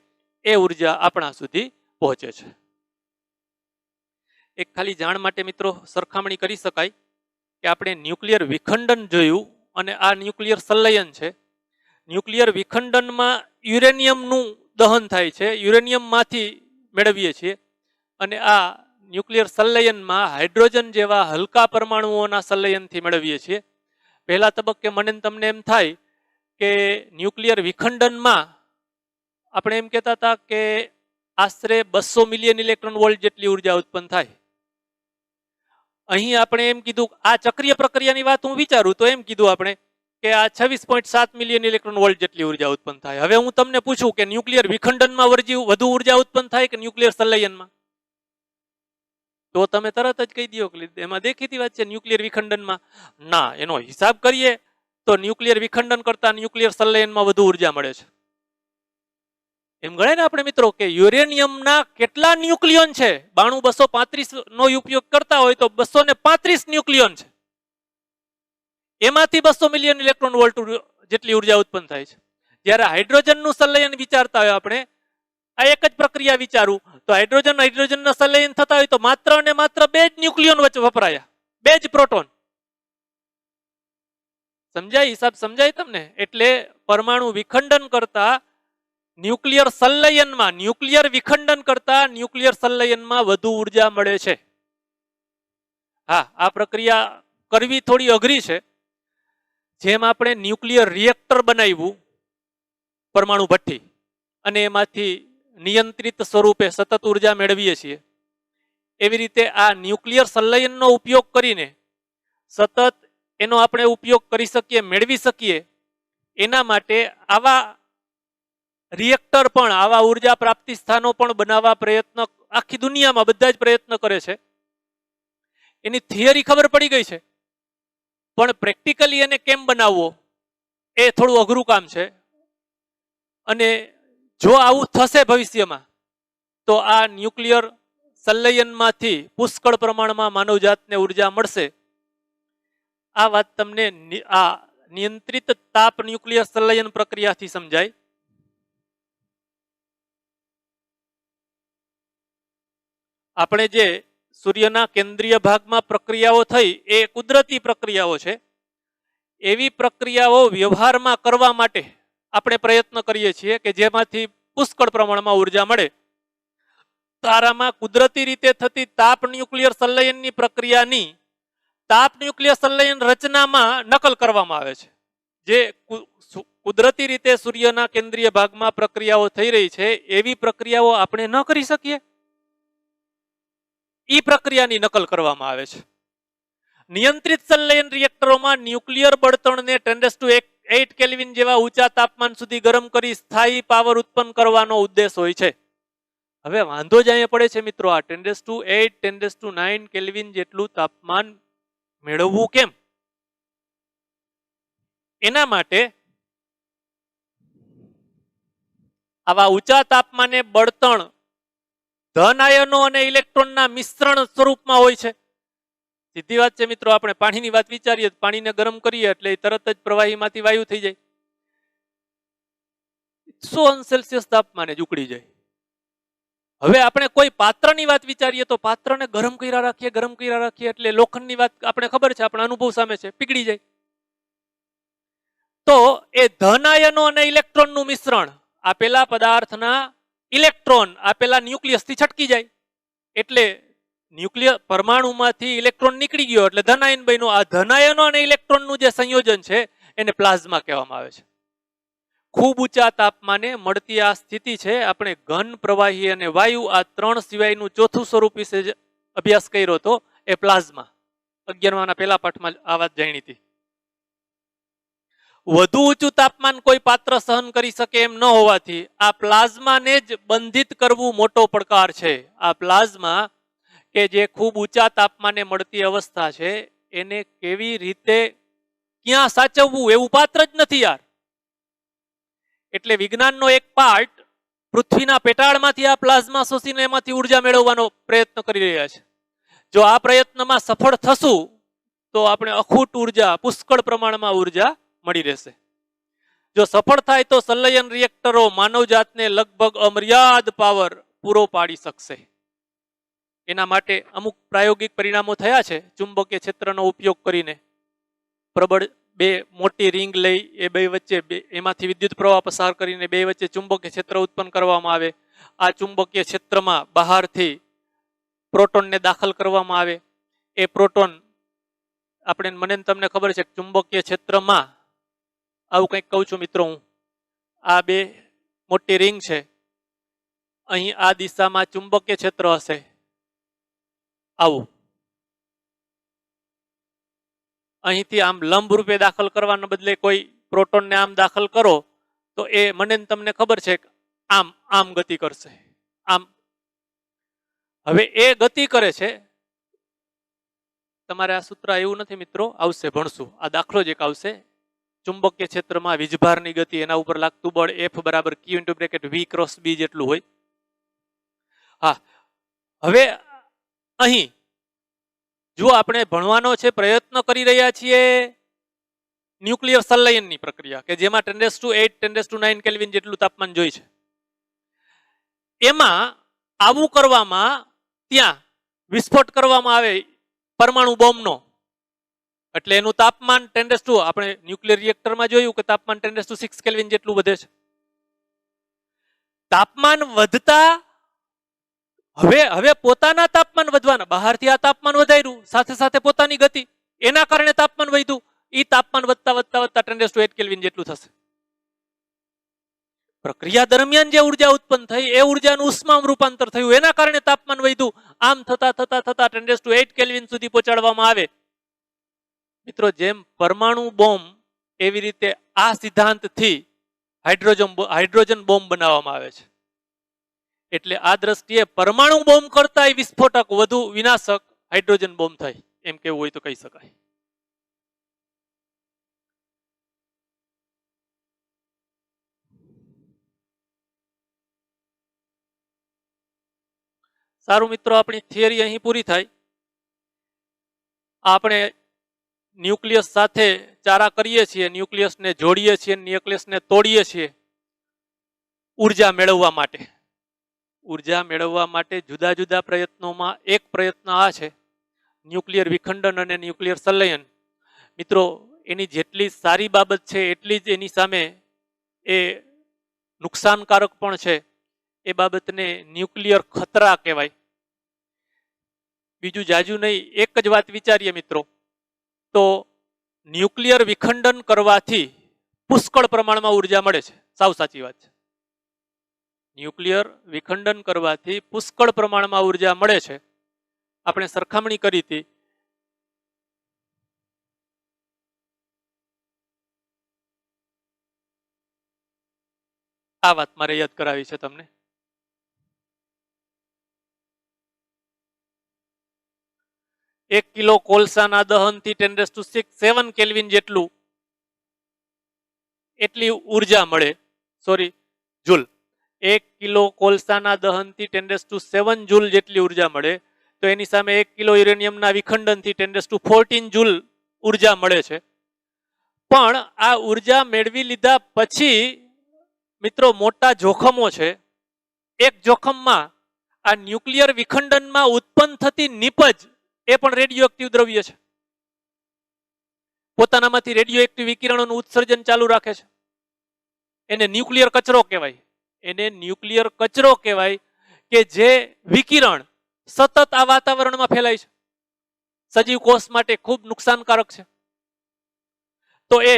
એ ઉર્જા આપણા સુધી પહોંચે છે. એક ખાલી જાણ માટે મિત્રો સરખામણી કરી શકાય કે આપણે ન્યુક્લિયર વિખંડન જોયું અને આ ન્યુક્લિયર સંલયન છે. ન્યુક્લિયર વિખંડનમાં યુરેનિયમનું દહન થાય છે, યુરેનિયમમાંથી મેળવીએ છીએ, અને આ ન્યુક્લિયર સંલયનમાં હાઇડ્રોજન જેવા હલકા પરમાણુઓના સંલયનથી મેળવીએ છીએ. પહેલા તબક્કે મને તમને એમ થાય કે ન્યુક્લિયર વિખંડનમાં આપણે એમ કહેતા હતા કે આશરે 200 મિલિયન ઇલેક્ટ્રોન વોલ્ટ જેટલી ઉર્જા ઉત્પન્ન થાય. અહીં આપણે એમ કીધું, આ ચક્રીય પ્રક્રિયાની વાત હું વિચારું તો એમ કીધું આપણે કે આ 26.7 મિલિયન ઇલેક્ટ્રોન વોલ્ટ જેટલી ઉર્જા ઉત્પન્ન થાય. હવે હું તમને પૂછું કે ન્યુક્લિયર વિખંડનમાં વધુ ઉર્જા ઉત્પન્ન થાય કે ન્યુક્લિયર સંલયનમાં? તો તમે તરત જ કહી દો કે એમાં દેખીતી વાત છે ન્યુક્લિયર વિખંડનમાં. ના, એનો હિસાબ કરીએ તો ન્યુક્લિયર વિખંડન કરતા ન્યુક્લિયર સંલયનમાં વધુ ઉર્જા મળે છે. એમ ગણાય ને આપણે મિત્રો કે યુરેનિયમના કેટલા ન્યુક્લિયોન છે? 92-235 નો ઉપયોગ કરતા હોય તો 235 ન્યુક્લિયોન છે. એમાંથી 200 મિલિયન ઇલેક્ટ્રોન વોલ્ટ જેટલી ઉર્જા ઉત્પન્ન થાય છે. જ્યારે હાઇડ્રોજનનું સંલયન વિચારતા હોય આપણે, આ એક જ પ્રક્રિયા વિચારું તો હાઇડ્રોજનના સંલયન થતા હોય તો માત્ર અને માત્ર 2 જ ન્યુક્લિયોન વચ્ચે વપરાયા, 2 જ પ્રોટોન. સમજાય? હિસાબ સમજાય તમને? એટલે પરમાણુ વિખંડન કરતા ન્યુક્લિયર સંલયનમાં, ન્યુક્લિયર વિખંડન કરતા ન્યુક્લિયર સંલયનમાં વધુ ઉર્જા મળે છે. હા, આ પ્રક્રિયા કરવી થોડી અઘરી છે. જેમ આપણે ન્યુક્લિયર રિએક્ટર બનાવ્યું પરમાણુ ભઠ્ઠી અને એમાંથી નિયંત્રિત સ્વરૂપે સતત ઉર્જા મેળવીએ છીએ, એવી રીતે આ ન્યુક્લિયર સંલયનનો ઉપયોગ કરીને સતત એનો આપણે ઉપયોગ કરી શકીએ, મેળવી શકીએ. એના માટે આવા રિએક્ટર પણ, આવા ઉર્જા પ્રાપ્તિ સ્થાનો પણ બનાવવા પ્રયત્ન આખી દુનિયામાં બધા જ પ્રયત્ન કરે છે. એની થિયરી ખબર પડી ગઈ છે, પણ પ્રેક્ટિકલી એને કેમ બનાવવો એ થોડું અઘરું કામ છે. અને જો આવું થશે ભવિષ્યમાં તો આ ન્યુક્લિયર સંલયનમાંથી પુષ્કળ પ્રમાણમાં માનવજાતને ઉર્જા મળશે. આ વાત તમને આ નિયંત્રિત તાપ ન્યુક્લિયર સંલયન પ્રક્રિયાથી સમજાય. આપણે જે સૂર્યના કેન્દ્રીય ભાગમાં પ્રક્રિયાઓ થઈ એ કુદરતી પ્રક્રિયાઓ છે. એવી પ્રક્રિયાઓ વ્યવહારમાં કરવા માટે આપણે પ્રયત્ન કરીએ છીએ કે જેમાંથી પુષ્કળ પ્રમાણમાં ઉર્જા મળે. તારામાં કુદરતી રીતે થતી તાપ ન્યુક્લિયર સંલયનની પ્રક્રિયાની તાપ ન્યુક્લિયર સંલયન રચનામાં નકલ કરવામાં આવે છે. જે કુદરતી રીતે સૂર્યના કેન્દ્રીય ભાગમાં પ્રક્રિયાઓ થઈ રહી છે એવી પ્રક્રિયાઓ આપણે ન કરી શકીએ, એ પ્રક્રિયાની નકલ કરવામાં આવે છે. નિયંત્રિત સંલયન રિએક્ટરોમાં ન્યુક્લિયર બળતણને 10⁸ કેલ્વિન જેવા ઊંચા તાપમાન સુધી ગરમ કરી સ્થાયી પાવર ઉત્પન્ન કરવાનો ઉદ્દેશ હોય છે. હવે વાંધો જ અહીંયા પડે છે મિત્રો, આ 10⁸, 10⁹ કેલ્વિન જેટલું તાપમાન મેળવવું કેમ? એના માટે આવા ઊંચા તાપમાને બળતણ ધન આયનો અને ઇલેક્ટ્રોનના મિશ્રણ સ્વરૂપમાં હોય છે. સીધી વાત છે મિત્રો, આપણે પાણીની વાત વિચારીએ, પાણીને ગરમ કરીએ એટલે તરત જ પ્રવાહીમાંથી વાયુ થઈ જાય. 100°C તાપમાને જ ઉકળી જાય. હવે આપણે કોઈ પાત્રની વાત વિચારીએ તો પાત્રને ગરમ કર્યા રાખીએ એટલે લોખંડની વાત આપણે ખબર છે, આપણા અનુભવ સામે છે, પીગળી જાય. તો એ ધન આયનો અને ઇલેક્ટ્રોનનું મિશ્રણ આપેલા પદાર્થના ઇલેક્ટ્રોન આપેલા ન્યુક્લિયસથી છટકી જાય એટલે ન્યુક્લિયર પરમાણુમાંથી ઇલેક્ટ્રોન નીકળી ગયો એટલે ધન આયન બન્યો. આ ધન આયનો અને ઇલેક્ટ્રોનનું જે સંયોજન છે એને પ્લાઝ્મા કહેવામાં આવે છે. ખૂબ ઊંચા તાપમાને મળતી આ સ્થિતિ છે. આપણે ઘન, પ્રવાહી અને વાયુ આ ત્રણ સિવાયનું ચોથું સ્વરૂપ વિશે અભ્યાસ કર્યો હતો, એ પ્લાઝમા. 11માના પહેલા પાઠમાં આ વાત જાણી હતી. વધુ ઊંચું તાપમાન કોઈ પાત્ર સહન કરી શકે એમ ન હોવાથી આ પ્લાઝમાને જ બંધિત કરવું મોટો પડકાર છે. આ પ્લાઝમા કે જે ખૂબ ઊંચા તાપમાને મળતી અવસ્થા છે એને કેવી રીતે ક્યાં સાચવવું એવું પાત્ર જ નથી યાર. એટલે વિજ્ઞાનનો એક પાર્ટ પૃથ્વીના પેટાળમાંથી આ પ્લાઝમા શોષીને એમાંથી ઉર્જા મેળવવાનો પ્રયત્ન કરી રહ્યા છે. જો આ પ્રયત્નમાં સફળ થશું તો આપણે અખૂટ ઉર્જા, પુષ્કળ પ્રમાણમાં ઉર્જા મળી રહેશે. જો સફળ થાય તો સંલયન રિએક્ટરો માનવજાતને લગભગ અમર્યાદ પાવર પૂરો પાડી શકશે. એના માટે અમુક પ્રાયોગિક પરિણામો થયા છે. ચુંબકીય ક્ષેત્રનો ઉપયોગ કરીને પ્રબળ બે મોટી રિંગ લઈ એ બે વચ્ચે એમાંથી વિદ્યુત પ્રવાહ પસાર કરીને બે વચ્ચે ચુંબકીય ક્ષેત્ર ઉત્પન્ન કરવામાં આવે. આ ચુંબકીય ક્ષેત્રમાં બહારથી પ્રોટોનને દાખલ કરવામાં આવે. એ પ્રોટોન મને તમને ખબર છે ચુંબકીય ક્ષેત્રમાં આવું કંઈક કહું છું મિત્રો હું, આ બે મોટી રિંગ છે, અહીં આ દિશામાં ચુંબકીય ક્ષેત્ર હશે આવું. અહીંથી આમ લંબ રૂપે દાખલ કરવાના બદલે કોઈ પ્રોટોનને આમ દાખલ કરો તો એ મને તમને ખબર છે આમ આમ ગતિ કરશે, આમ. હવે એ ગતિ કરે છે, તમારે આ સૂત્ર એવું નથી મિત્રો, આવશે ભણશું. આ દાખલો જ એક આવશે. ચુંબકીય ક્ષેત્રમાં વીજભારની ગતિ, એના ઉપર લાગતું બળ F = Q/V×B જેટલું હોય. હા, હવે અહીં જો આપણે ભણવાનો છે, પ્રયત્ન કરી રહ્યા છીએ ન્યુક્લિયર સંલયનની પ્રક્રિયા કે જેમાં 10⁸, 10⁹ કેલ્વિન જેટલું તાપમાન જોઈ છે. એમાં આવું કરવામાં ત્યાં વિસ્ફોટ કરવામાં આવે પરમાણુ બોમ્બનો, એટલે એનું તાપમાન 10⁻, આપણે ન્યુક્લિયર રિએક્ટરમાં જોયું કે તાપમાન 10⁶ કેલ્વિન જેટલું વધે છે. તાપમાન વધતા હવે પોતાના તાપમાન વધવાના, બહારથી આ તાપમાન વધાર્યું, સાથે સાથે પોતાની ગતિ, એના કારણે તાપમાન વધ્યું. એ તાપમાન વધતા 10⁸ કેલ્વિન જેટલું થશે. પ્રક્રિયા દરમિયાન જે ઉર્જા ઉત્પન્ન થઈ એ ઉર્જાનું ઉષ્મામાં રૂપાંતર થયું, એના કારણે તાપમાન વધ્યું. આમ થતા 10⁸ કેલ્વિન સુધી પહોંચાડવામાં આવે. મિત્રો, જેમ પરમાણુ બોમ્બ એવી રીતે આ સિદ્ધાંતથી હાઇડ્રોજન બોમ્બ બનાવવામાં આવે છે. એટલે આ દ્રષ્ટિએ પરમાણુ બોમ્બ કરતા વિસ્ફોટક વધુ વિનાશક હાઇડ્રોજન બોમ્બ થાય એમ કેવું હોય તો કહી શકાય. સારું મિત્રો, આપણી થિયરી અહીં પૂરી થાય. આપણે ન્યુક્લિયસ સાથે ચારા કરીએ છીએ, ન્યુક્લિયસને જોડીએ છીએ, ન્યુક્લિયસને તોડીએ છીએ ઉર્જા મેળવવા માટે. ઉર્જા મેળવવા માટે જુદા જુદા પ્રયત્નોમાં એક પ્રયત્ન આ છે ન્યુક્લિયર વિખંડન અને ન્યુક્લિયર સંલયન. મિત્રો, એની જેટલી સારી બાબત છે એટલી જ એની સામે એ નુકસાનકારક પણ છે. એ બાબતને ન્યુક્લિયર ખતરા કહેવાય. બીજું જાજુ નહીં, એક જ વાત વિચારીએ મિત્રો, તો ન્યુક્લિયર વિખંડન કરવાથી પુષ્કળ પ્રમાણમાં ઉર્જા મળે છે. સાવ સાચી વાત છે. ન્યુક્લિયર વિખંડન કરવાથી પુષ્કળ પ્રમાણમાં ઉર્જા મળે છે. આપણે સરખામણી કરી હતી આ વાત મારે યાદ કરાવી છે તમને. એક કિલો કોલસાના દહનથી 10⁶ કેલ્વિન જેટલું એટલી ઉર્જા મળે. Sorry, joule. 1 કિલો કોલસાના દહનથી 10⁶ જૂલ જેટલી ઉર્જા મળે, તો એની સામે 1 કિલો યુરેનિયમના વિખંડનથી 10⁴ જૂલ ઉર્જા મળે છે. પણ આ ઉર્જા મેળવી લીધા પછી મિત્રો મોટા જોખમો છે. એક જોખમમાં આ ન્યુક્લિયર વિખંડનમાં ઉત્પન્ન થતી નીપજ એ પણ રેડિયો એક્ટિવ દ્રવ્ય છે. પોતાનામાંથી રેડિયો એક્ટિવ વિકિરણોનું ઉત્સર્જન ચાલુ રાખે છે. એને ન્યુક્લિયર કચરો કહેવાય. એને ન્યુક્લિયર કચરો કહેવાય કે જે વિકિરણ સતત આ વાતાવરણમાં ફેલાય છે. સજીવ કોષ માટે ખૂબ નુકસાનકારક છે. તો એ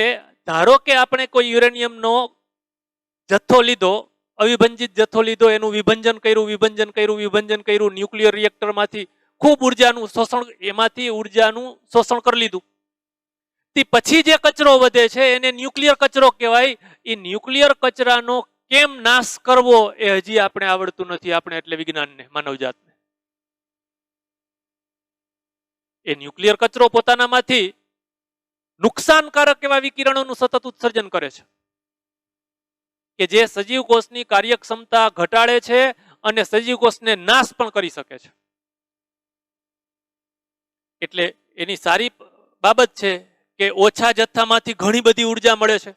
ધારો કે આપણે કોઈ યુરેનિયમનો જથ્થો લીધો, અવિભંજિત જથ્થો લીધો, એનું વિભંજન કર્યું, ન્યુક્લિયર રિએક્ટરમાંથી ખૂબ ઉર્જાનું શોષણ, એમાંથી ઉર્જાનું શોષણ કરી લીધું. તે પછી જે કચરો વધે છે એને ન્યુક્લિયર કચરો કહેવાય. એ ન્યુક્લિયર કચરાનો કેમ નાશ કરવો એ હજી આપણે આવડતું નથી, આપણે એટલે વિજ્ઞાનને, માનવજાતને. એ ન્યુક્લિયર કચરો પોતાનામાંથી નુકસાનકારક એવા વિકિરણોનું સતત ઉત્સર્જન કરે છે કે જે સજીવ કોષની કાર્યક્ષમતા ઘટાડે છે અને સજીવ કોષને નાશ પણ કરી શકે છે. એટલે એની સારી બાબત છે કે ઓછા જથ્થામાંથી ઘણી બધી ઉર્જા મળે છે.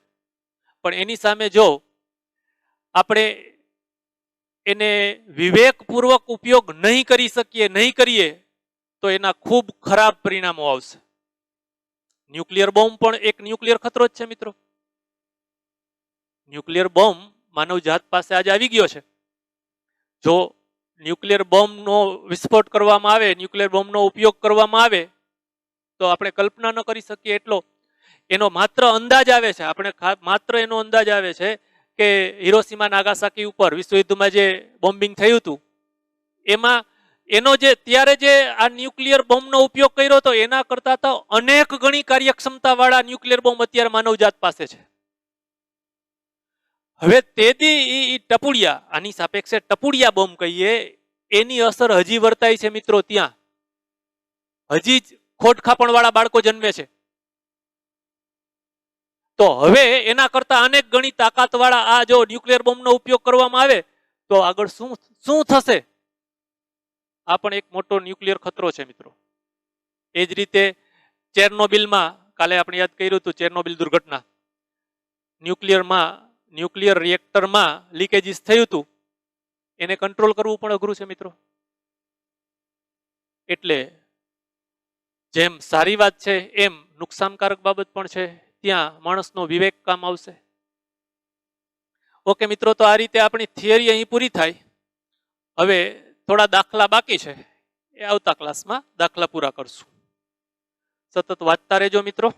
પણ એની સામે જો આપણે એને વિવેકપૂર્વક ઉપયોગ નહીં કરીએ તો એના ખૂબ ખરાબ પરિણામો આવશે. ન્યુક્લિયર બોમ્બ પણ એક ન્યુક્લિયર ખતરો જ છે મિત્રો. ન્યુક્લિયર બોમ્બ માનવજાત પાસે આજે આવી ગયો છે. જો ન્યુક્લિયર બોમ્બનો વિસ્ફોટ કરવામાં આવે, ન્યુક્લિયર બોમ્બનો ઉપયોગ કરવામાં આવે તો આપણે કલ્પના ન કરી શકીએ એટલો એનો માત્ર અંદાજ આવે છે. આપણે માત્ર એનો અંદાજ આવે છે કે હિરોશીમા નાગાસાકી ઉપર વિશ્વયુદ્ધમાં જે બોમ્બિંગ થયું હતું એમાં એનો જે ત્યારે જે આ ન્યુક્લિયર બોમ્બનો ઉપયોગ કર્યો હતો એના કરતા તો અનેક ગણી કાર્યક્ષમતા વાળા ન્યુક્લિયર બોમ્બ અત્યારે માનવજાત પાસે છે. હવે તેદી ટપુડિયા, આની સાપેક્ષે ટપુડિયા બોમ્બ કહીએ, એની અસર હજી વર્તાય છે મિત્રો. ત્યાં હજી જ ખોડખાપણ વાળા બાળકો જન્મે છે. તો હવે એના કરતા અનેક ગણી તાકાત વાળા આ જો ન્યુક્લિયર બોમ્બનો ઉપયોગ કરવામાં આવે તો આગળ શું થશે? આ પણ એક મોટો ન્યુક્લિયર ખતરો છે મિત્રો. એ જ રીતે ચેર્નોબિલમાં, કાલે આપણે યાદ કર્યું હતું ચેર્નોબિલ દુર્ઘટના, ન્યુક્લિયર રિએક્ટરમાં લીકેજીસ થયું હતું. એને કંટ્રોલ કરવું પણ અઘરું છે મિત્રો. એટલે જેમ સારી વાત છે એમ નુકસાનકારક બાબત પણ છે. ત્યાં માણસનો વિવેક કામ આવશે. ઓકે મિત્રો, તો આ રીતે આપણી થિયરી અહીં પૂરી થાય. હવે થોડા દાખલા બાકી છે, એ આવતા ક્લાસમાં દાખલા પૂરા કરશું. સતત વાંચતા રહેજો મિત્રો.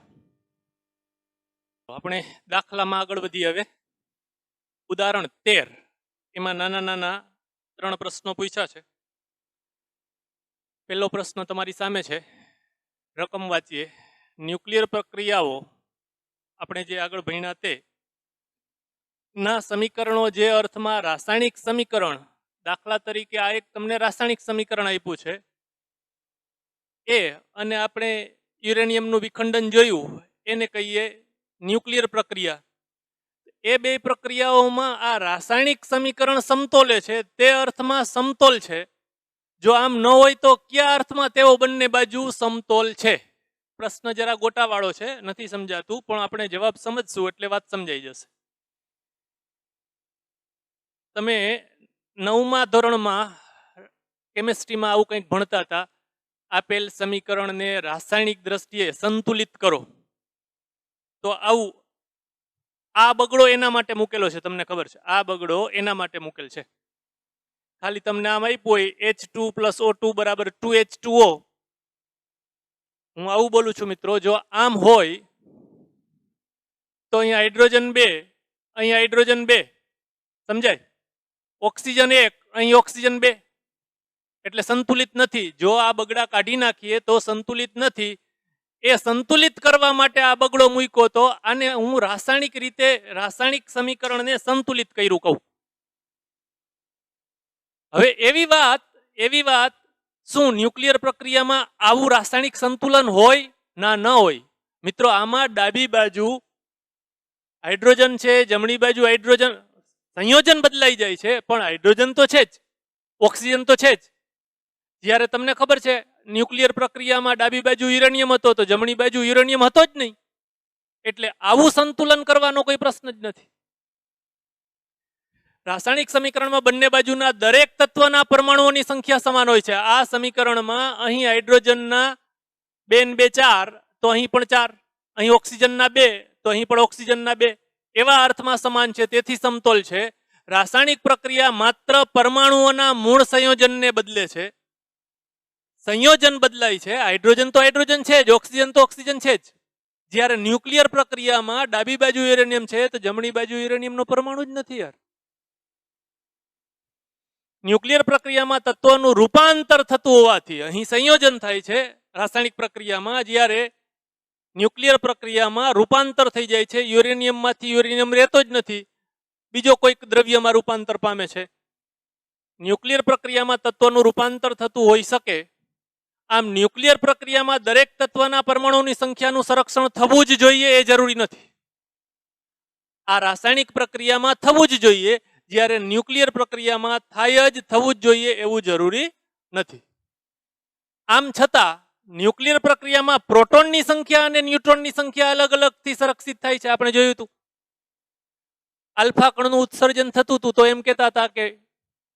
આપણે દાખલામાં આગળ વધીએ. હવે ઉદાહરણ 13, એમાં નાના નાના 3 પ્રશ્નો પૂછ્યા છે. પહેલો પ્રશ્ન તમારી સામે છે, રકમ વાંચીએ. ન્યુક્લિયર પ્રક્રિયાઓ આપણે જે આગળ ભણ્યા તે ના સમીકરણો જે અર્થમાં રાસાયણિક સમીકરણ, દાખલા તરીકે આ એક તમને રાસાયણિક સમીકરણ આપ્યું છે એ, અને આપણે યુરેનિયમનું વિખંડન જોયું એને કહીએ ન્યુક્લિયર પ્રક્રિયા. એ બે પ્રક્રિયાઓમાં આ રાસાયણિક સમીકરણ સમતોલે છે, તે અર્થમાં સમતોલ છે. જો આમ ન હોય તો કયા અર્થમાં તેઓ બંને બાજુ સમતોલ છે? પ્રશ્ન જરા ગોટાવાળો છે, નથી સમજાતું, પણ આપણે જવાબ સમજશું એટલે વાત સમજાઈ જશે. તમે 9મા ધોરણમાં કેમેસ્ટ્રીમાં આવું કંઈક ભણતા હતા. આપેલ સમીકરણને રાસાયણિક દ્રષ્ટિએ સંતુલિત કરો. તો આવું આ બગડો એના માટે મૂકેલો છે, તમને ખબર છે, આ બગડો એના માટે મૂકેલ છે. ખાલી તમને આમ આપ્યું હોય H2 + O2 = 2H2O. હું આવું બોલું છું મિત્રો, જો આમ હોય તો અહીંયા હાઇડ્રોજન 2, અહીંયા હાઇડ્રોજન 2, સમજાય? ઓક્સિજન 1, અહીં ઓક્સિજન 2, એટલે સંતુલિત નથી. જો આ બગડા કાઢી નાખીએ તો સંતુલિત નથી. એ સંતુલિત કરવા માટે આ બગડો મૂક્યો તો આને હું રાસાયણિક રીતે રાસાયણિક સમીકરણને સંતુલિત કર્યું કહું. હવે એવી વાત શું ન્યુક્લિયર પ્રક્રિયામાં આવું રાસાયણિક સંતુલન હોય ના ન હોય? મિત્રો આમાં ડાબી બાજુ હાઇડ્રોજન છે, જમણી બાજુ હાઇડ્રોજન, સંયોજન બદલાઈ જાય છે પણ હાઇડ્રોજન તો છે જ, ઓક્સિજન તો છે જ. જ્યારે તમને ખબર છે ન્યુક્લિયર પ્રક્રિયામાં ડાબી બાજુ યુરેનિયમ હતો તો જમણી બાજુ યુરેનિયમ હતો જ નહીં. એટલે આવું સંતુલન કરવાનો કોઈ પ્રશ્ન જ નથી. રાસાયણિક સમીકરણમાં બંને બાજુના દરેક તત્વના પરમાણુઓની સંખ્યા સમાન હોય છે. આ સમીકરણમાં અહીં હાઇડ્રોજનના 2 ને 2 4 તો અહીં પણ 4, અહીં ઓક્સિજનના 2 તો અહીં પણ ઓક્સિજનના 2, એવા અર્થમાં સમાન છે, તેથી સમતોલ છે. રાસાયણિક પ્રક્રિયા માત્ર પરમાણુઓના મૂળ સંયોજનને બદલે છે. સંયોજન બદલાય છે, હાઇડ્રોજન તો હાઇડ્રોજન છે જ, ઓક્સિજન તો ઓક્સિજન છે જ. જ્યારે ન્યુક્લિયર પ્રક્રિયામાં ડાબી બાજુ યુરેનિયમ છે તો જમણી બાજુ યુરેનિયમનો પરમાણુ જ નથી યાર. ન્યુક્લિયર પ્રક્રિયામાં તત્વોનું રૂપાંતર થતું હોવાથી અહીં સંયોજન થાય છે. રાસાયણિક પ્રક્રિયામાં જ્યારે ન્યુક્લિયર પ્રક્રિયામાં રૂપાંતર થઈ જાય છે, યુરેનિયમમાંથી યુરેનિયમ રહેતો જ નથી, બીજો કોઈક દ્રવ્યમાં રૂપાંતર પામે છે. ન્યુક્લિયર પ્રક્રિયામાં તત્વોનું રૂપાંતર થતું હોઈ શકે. આમ ન્યુક્લિયર પ્રક્રિયામાં દરેક તત્વના પરમાણુની સંખ્યાનું સંરક્ષણ થવું જ જોઈએ એ જરૂરી નથી. આ રાસાયણિક પ્રક્રિયામાં થવું જ જોઈએ, જ્યારે ન્યુક્લિયર પ્રક્રિયામાં થાય જ થવું જ જોઈએ એવું જરૂરી નથી. આમ છતાં ન્યુક્લિયર પ્રક્રિયામાં પ્રોટોનની સંખ્યા અને ન્યુટ્રોનની સંખ્યા અલગ અલગથી સંરક્ષિત થાય છે. આપણે જોયું હતું આલ્ફા કણનું ઉત્સર્જન થતું હતું તો એમ કહેતા હતા કે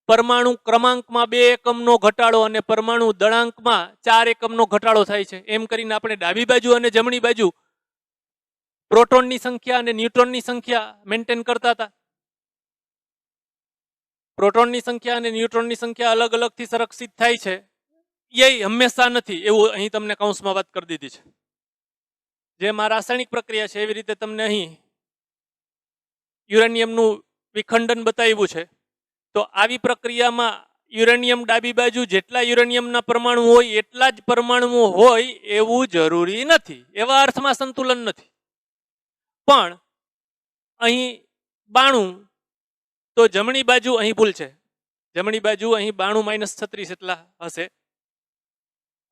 પરમાણુ ક્રમાંકમાં 2 એકમનો ઘટાડો અને પરમાણુ દળાંકમાં 4 એકમનો ઘટાડો થાય છે. એમ કરીને આપણે ડાબી બાજુ અને જમણી બાજુ પ્રોટોનની સંખ્યા અને ન્યુટ્રોનની સંખ્યા મેન્ટેન કરતા હતા. પ્રોટોનની સંખ્યા અને ન્યુટ્રોનની સંખ્યા અલગ અલગથી સંરક્ષિત થાય છે એ હંમેશા નથી એવું અહીં તમને કૌંસમાં વાત કરી દીધી છે. જેમ આ રાસાયણિક પ્રક્રિયા છે એવી રીતે તમને અહીં યુરેનિયમનું વિખંડન બતાવ્યું છે. તો આવી પ્રક્રિયામાં યુરેનિયમ ડાબી બાજુ જેટલા યુરેનિયમના પરમાણુ હોય એટલા જ પરમાણુ હોય એવું જરૂરી નથી. એવા અર્થમાં સંતુલન નથી. પણ અહીં 92 તો જમણી બાજુ અહીં ભૂલ છે, જમણી બાજુ અહીં 92 - 36 એટલા હશે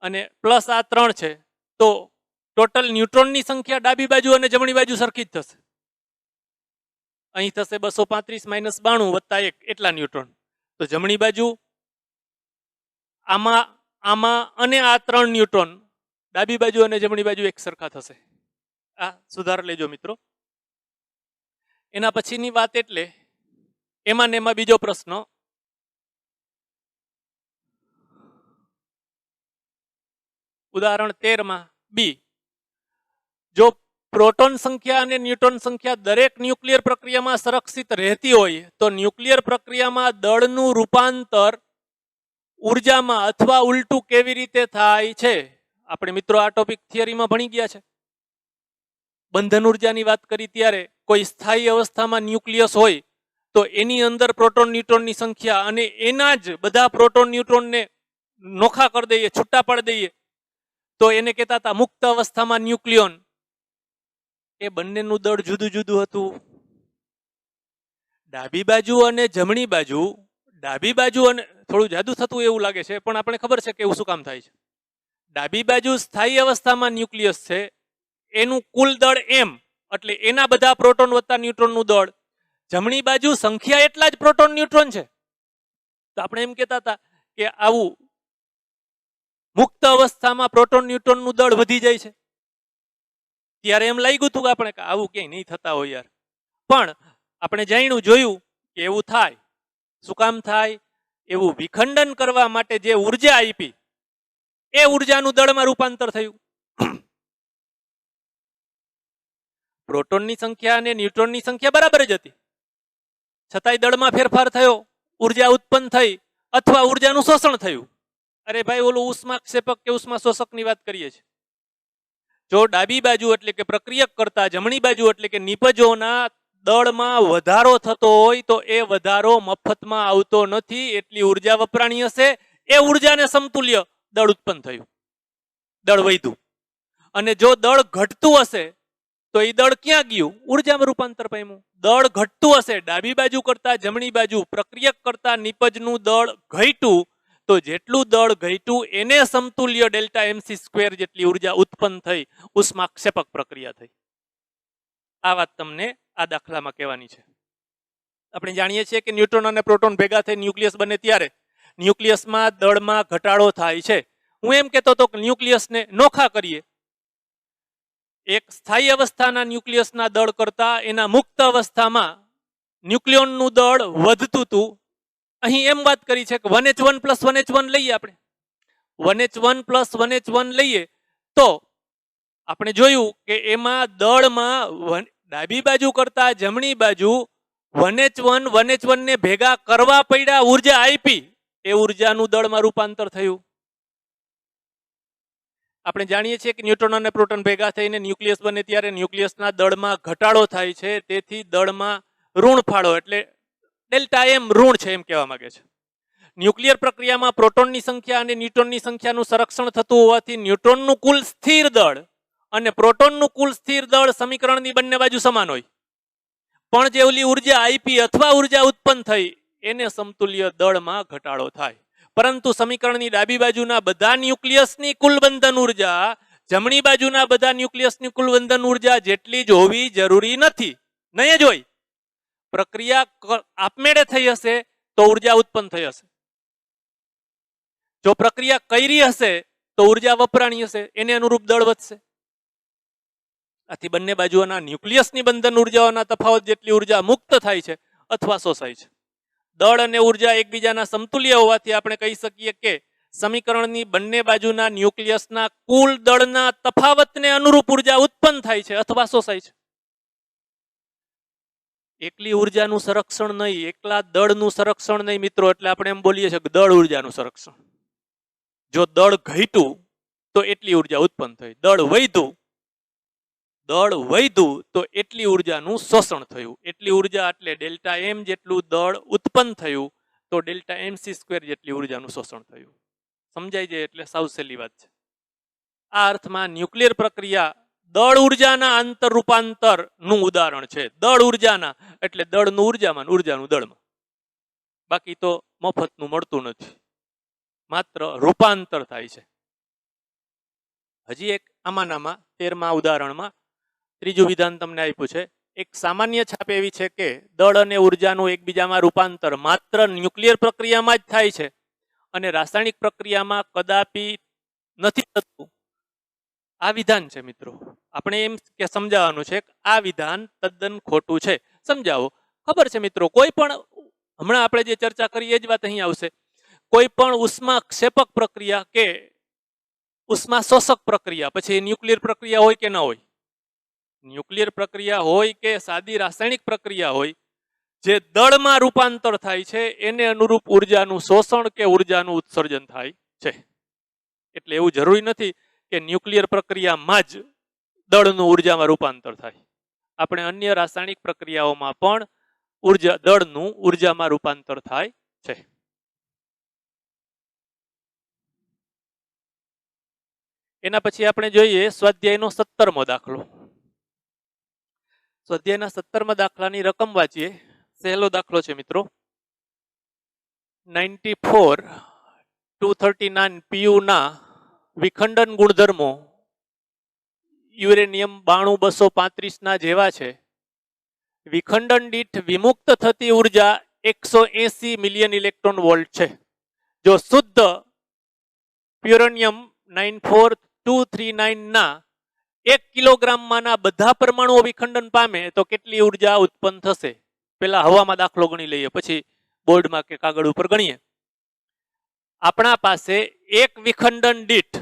અને પ્લસ આ 3 છે તો ટોટલ ન્યુટ્રોનની સંખ્યા ડાબી બાજુ અને જમણી બાજુ સરખી જ થશે. અહીં થશે 235 - 92 વત્તા 1 એટલા ન્યુટ્રોન. તો જમણી બાજુ આમાં અને આ 3 ન્યુટ્રોન ડાબી બાજુ અને જમણી બાજુ એક સરખા થશે. આ સુધાર લેજો મિત્રો. એના પછીની વાત એટલે એમાં ને એમાં બીજો પ્રશ્ન, ઉદાહરણ 13 બી, જો પ્રોટોન સંખ્યા અને ન્યુટ્રોન સંખ્યા દરેક ન્યુક્લિયર પ્રક્રિયામાં સંરક્ષિત રહેતી હોય તો ન્યુક્લિયર પ્રક્રિયામાં દળનું રૂપાંતર ઉર્જામાં અથવા ઉલટું કેવી રીતે થાય છે? આપણે મિત્રો આ ટોપિક થિયરીમાં ભણી ગયા છે. બંધન ઉર્જાની વાત કરી ત્યારે કોઈ સ્થાયી અવસ્થામાં ન્યુક્લિયસ હોય તો એની અંદર પ્રોટોન ન્યુટ્રોનની સંખ્યા અને એના જ બધા પ્રોટોન ન્યુટ્રોનને નોખા કરી દઈએ, છૂટા પાડી દઈએ તો એને કહેતા હતા મુક્ત અવસ્થામાં ન્યુક્લિયોન. એ બંનેનું દળ જુદું જુદું હતું. ડાબી બાજુ અને જમણી બાજુ, ડાબી બાજુ અને થોડું જાદુ થતું એવું લાગે છે પણ આપણે ખબર છે કે એવું શું કામ થાય છે. ડાબી બાજુ સ્થાયી અવસ્થામાં ન્યુક્લિયસ છે, એનું કુલ દળ m એટલે એના બધા પ્રોટોન વત્તા ન્યુટ્રોનનું દળ. જમણી બાજુ સંખ્યા એટલા જ પ્રોટોન ન્યુટ્રોન છે. તો આપણે એમ કહેતા હતા કે આવું મુક્ત અવસ્થામાં પ્રોટોન ન્યુટ્રોનનું દળ વધી જાય છે. ત્યારે એમ લાગ્યું હતું કે આપણે આવું ક્યાંય નહીં થતા હોય યાર, પણ આપણે જાણ્યું જોયું કે એવું થાય. શું કામ થાય? એવું વિખંડન કરવા માટે જે ઉર્જા આપી એ ઉર્જાનું દળમાં રૂપાંતર થયું. પ્રોટોનની સંખ્યા અને ન્યુટ્રોનની સંખ્યા બરાબર જ હતી, છતાંય દળમાં ફેરફાર થયો, ઉર્જા ઉત્પન્ન થઈ અથવા ઉર્જાનું શોષણ થયું. અરે ભાઈ ઓલું ઉષ્માક્ષેપક કે ઉષ્મા શોષકની વાત કરીએ છીએ. જો ડાબી બાજુ એટલે કે પ્રક્રિયક કરતા જમણી બાજુ એટલે કે નિપજોના દળમાં વધારો થતો હોય તો એ વધારો મફતમાં આવતો નથી. એટલી ઉર્જા વપરાણી હશે, એ ઉર્જાને સમતુલ્ય દળ ઉત્પન્ન થયું, દળ વધ્યું. અને જો દળ ઘટતું હશે તો એ દળ ક્યાં ગયું? ઉર્જામાં રૂપાંતર પામ્યું. દળ ઘટતું હશે ડાબી બાજુ કરતા જમણી બાજુ, પ્રક્રિયક કરતા નિપજનું દળ ઘટ્યું, તો જેટલું દળ ઘટ્યું એને સમતુલ્ય ડેલ્ટા એમસી સ્ક્વેર જેટલી ઉર્જા ઉત્પન્ન થઈ, ઉષ્માક્ષેપક પ્રક્રિયા થઈ. આ વાત તમને આ દાખલામાં કહેવાની છે. આપણે જાણીએ છીએ કે ન્યુટ્રોન અને પ્રોટોન ભેગા થઈ ન્યુક્લિયસ બને ત્યારે ન્યુક્લિયસમાં દળમાં ઘટાડો થાય છે. હું એમ કહેતો હતો કે ન્યુક્લિયસને નોખા કરીએ. એક સ્થાયી અવસ્થાના ન્યુક્લિયસના દળ કરતા એના મુક્ત અવસ્થામાં ન્યુક્લિયોનનું દળ વધતું હતું. અહીં એમ વાત કરી છે કે 1h1 + 1h1 લઈએ આપણે. 1h1 + 1h1 લઈએ તો આપણે જોયું કે એમાં દળમાં ડાબી બાજુ કરતા જમણી બાજુ 1h1 ને ભેગા કરવા પડ્યા, ઉર્જા આપી, એ ઉર્જાનું દળમાં રૂપાંતર થયું. આપણે જાણીએ છીએ કે ન્યુટ્રોન અને પ્રોટોન ભેગા થઈને ન્યુક્લિયસ બને ત્યારે ન્યુક્લિયસના દળમાં ઘટાડો થાય છે. તેથી દળમાં ઋણ ફાળો એટલે ડેલ્ટા એમ ઋણ છે એમ કહેવા માંગે છે. ન્યુક્લિયર પ્રક્રિયામાં પ્રોટોનની સંખ્યા અને ન્યુટ્રોનની સંખ્યાનું સંરક્ષણ થતું હોવાથી ન્યુટ્રોનનું કુલ સ્થિર દળ અને પ્રોટોનનું કુલ સ્થિર દળ સમીકરણની બંને બાજુ સમાન હોય. પણ જે ઓલી ઉર્જા આપી અથવા ઉર્જા ઉત્પન્ન થઈ એને સમતુલ્ય દળમાં ઘટાડો થાય. પરંતુ સમીકરણની ડાબી બાજુના બધા ન્યુક્લિયસની કુલ બંધન ઉર્જા જમણી બાજુના બધા ન્યુક્લિયસની કુલ બંધન ઉર્જા જેટલી જ હોવી જરૂરી નથી. નહીં જ હોય. પ્રક્રિયા આપમેળે થઈ હશે તો ઉર્જા ઉત્પન્ન થઈ હશે. જો પ્રક્રિયા કરી હશે તો ઉર્જા વપરાણી હશે, એને અનુરૂપ દળ વધશે. આથી બંને બાજુઓના ન્યુક્લિયસની બંધન ઉર્જાઓના તફાવત જેટલી ઉર્જા મુક્ત થાય છે અથવા શોષાય છે. દળ અને ઉર્જા એકબીજાના સમતુલ્ય હોવાથી આપણે કહી શકીએ કે સમીકરણની બંને બાજુના ન્યુક્લિયસના કુલ દળના તફાવતને અનુરૂપ ઉર્જા ઉત્પન્ન થાય છે અથવા શોષાય છે. એકલી ઉર્જાનું સંરક્ષણ નહીં, એકલા દળનું સંરક્ષણ નહીં મિત્રો, એટલે આપણે એમ બોલીએ છીએ કે દળ ઉર્જાનું સંરક્ષણ. જો દળ ઘટ્યું તો એટલી ઉર્જા ઉત્પન્ન થઈ, દળ વધ્યું તો એટલી ઉર્જાનું શોષણ થયું. એટલી ઉર્જા એટલે ડેલ્ટા એમ જેટલું દળ ઉત્પન્ન થયું તો ડેલ્ટા એમસી સ્ક્વેર જેટલી ઉર્જાનું શોષણ થયું. સમજાય જાય એટલે સાવ સહેલી વાત છે. આ અર્થમાં ન્યુક્લિયર પ્રક્રિયા દળ ઉર્જાના આંતર રૂપાંતર નું ઉદાહરણ છે. દળ ઉર્જાના એટલે દળનું ઉર્જામાં, ઉર્જાનું દળમાં. બાકી તો મફતનું મળતું નથી, માત્ર રૂપાંતર થાય છે. હજી એક આમાંનામાં 13મા ઉદાહરણમાં ત્રીજું વિધાન તમને આપ્યું છે. એક સામાન્ય છાપ એવી છે કે દળ અને ઉર્જાનું એકબીજામાં રૂપાંતર માત્ર ન્યુક્લિયર પ્રક્રિયામાં જ થાય છે અને રાસાયણિક પ્રક્રિયામાં કદાપી નથી થતું. આ વિધાન છે મિત્રો. આપણે એમ કે સમજાવવાનું છે કે આ વિધાન તદ્દન ખોટું છે. સમજાવો. ખબર છે મિત્રો, કોઈ પણ હમણાં આપણે જે ચર્ચા કરી એ જ વાત અહીં આવશે. કોઈ પણ ઉષ્માક્ષેપક પ્રક્રિયા કે ઉષ્મા શોષક પ્રક્રિયા, પછી ન્યુક્લિયર પ્રક્રિયા હોય કે ન હોય, ન્યુક્લિયર પ્રક્રિયા હોય કે સાદી રાસાયણિક પ્રક્રિયા હોય, જે દળમાં રૂપાંતર થાય છે એને અનુરૂપ ઉર્જાનું શોષણ કે ઉર્જાનું ઉત્સર્જન થાય છે. એટલે એવું જરૂરી નથી કે ન્યુક્લિયર પ્રક્રિયામાં જ દળનું ઉર્જામાં રૂપાંતર થાય. આપણે અન્ય રાસાયણિક પ્રક્રિયાઓમાં પણ દળનું ઉર્જામાં રૂપાંતર થાય છે. એના પછી આપણે જોઈએ સ્વાધ્યાયનો 17મો દાખલો. સ્વાધ્યાયના 17મા દાખલાની રકમ વાંચીએ. સહેલો દાખલો છે મિત્રો. 94-239 PU ના વિખંડન ગુણધર્મો યુરેનિયમ 92-235 ના જેવા છે. વિખંડન દીઠ વિમુક્ત થતી ઉર્જા 180 મિલિયન ઇલેક્ટ્રોન વોલ્ટ છે. જો શુદ્ધ પ્યુરેનિયમ 94239 ના 1 કિલોગ્રામમાંના બધા પરમાણુઓ વિખંડન પામે તો કેટલી ઉર્જા ઉત્પન્ન થશે? પેલા હવામાં દાખલો ગણી લઈએ, પછી બોર્ડમાં કે કાગળ ઉપર ગણીએ. આપણા પાસે એક વિખંડન દીઠ,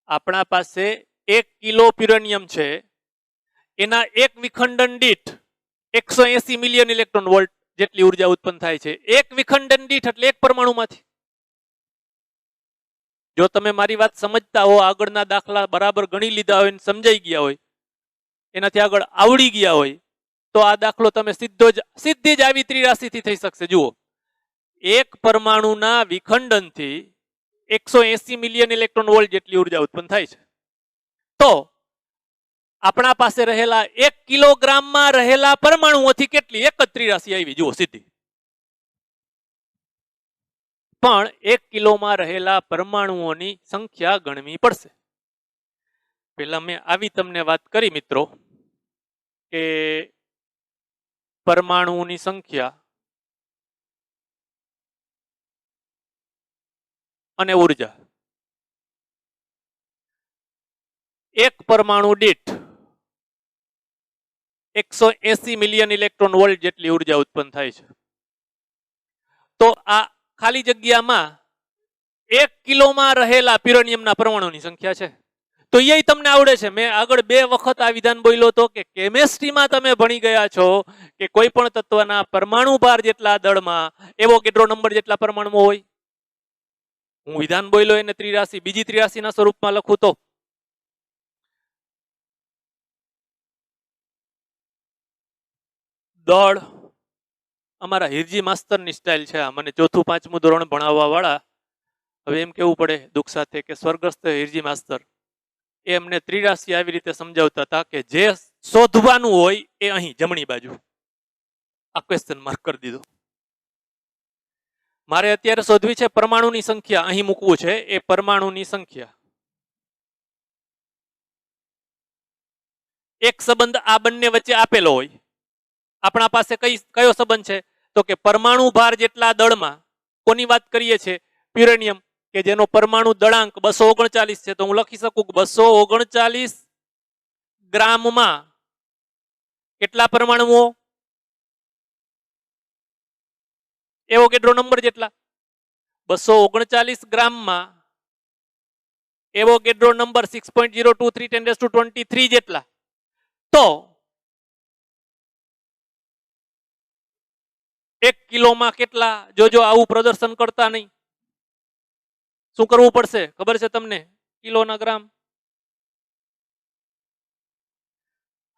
આપણા પાસે 1 કિલો પ્યુરેનિયમ છે, એના એક વિખંડન દીઠ 180 મિલિયન ઇલેક્ટ્રોન વોલ્ટ જેટલી ઉર્જા ઉત્પન્ન થાય છે. એક વિખંડન દીઠ એટલે એક પરમાણુમાંથી. જો તમે મારી વાત સમજતા હો, આગળના દાખલા બરાબર ગણી લીધા હોય, સમજાઈ ગયા હોય, એનાથી આગળ આવડી ગયા હોય, તો આ દાખલો તમે સીધી જ આવી ત્રિરાશીથી થઈ શકશે. જુઓ, એક પરમાણુના વિખંડનથી 180 મિલિયન ઇલેક્ટ્રોન વોલ્ટ જેટલી ઉર્જા ઉત્પન્ન થાય છે. તો આપણા પાસે રહેલા 1 કિલોગ્રામમાં રહેલા પરમાણુઓથી કેટલી એક જ ત્રિરાશી આવી, જુઓ સીધી. પણ 1 કિલોમાં રહેલા પરમાણુઓની સંખ્યા ગણવી પડશે. પેલા મેં આવી તમને વાત કરી મિત્રો કે પરમાણુઓની સંખ્યા અને ઉર્જા. એક પરમાણુ દીઠ 180 મિલિયન ઇલેક્ટ્રોન વોલ્ટ જેટલી ઉર્જા ઉત્પન્ન થાય છે. તો આ ખાલી જગ્યામાં 1 કિલોમાં રહેલા પ્યુરેનિયમના પરમાણુની સંખ્યા છે. તો એ તમને આવડે છે. મેં આગળ 2 વખત આ વિધાન બોલ્યો હતો કે કેમેસ્ટ્રીમાં તમે ભણી ગયા છો કે કોઈ પણ તત્વના પરમાણુ ભાર જેટલા દળમાં એવોગેડ્રો નંબર જેટલા પરમાણુઓ હોય. હું વિધાન બોલ્યો એને ત્રિરાશી, બીજી ત્રિરાશીના સ્વરૂપમાં લખું તો દળ. અમારા હિરજી માસ્તરની સ્ટાઇલ છે આ. મને 4થું 5મું ધોરણ ભણાવવા વાળા હવે એમ કેવું પડે દુઃખ સાથે કે સ્વર્ગસ્થ હિરજી માસ્તર એ અમને ત્રિરાશી આવી રીતે સમજાવતા હતા કે જે શોધવાનું હોય એ અહીં જમણી બાજુ. આ ક્વેશ્ચન માર્ક કરી દીધો. મારે અત્યારે શોધવી છે પરમાણુની સંખ્યા. અહીં મૂકવું છે એ પરમાણુની સંખ્યા. એક સંબંધ આ બંને વચ્ચે આપેલો હોય. આપણા પાસે કયો સંબંધ છે તો કે પરમાણુ ભાર જેટલા દળમાં કોની વાત કરીએ છીએ? પ્યુરેનિયમ, કે જેનો પરમાણુ દળાંક 239 છે. તો હું લખી શકું કે 239 ગ્રામમાં કેટલા પરમાણુઓ? એવોગેડ્રો નંબર જેટલા. 239 ગ્રામમાં એવોગેડ્રો નંબર 6.023 × 10⁻23 જેટલા. તો 1 કિલોમાં કેટલા? જો આવું પ્રદર્શન કરતા નહીં. શું કરવું પડશે ખબર છે તમને? કિલોના ગ્રામ.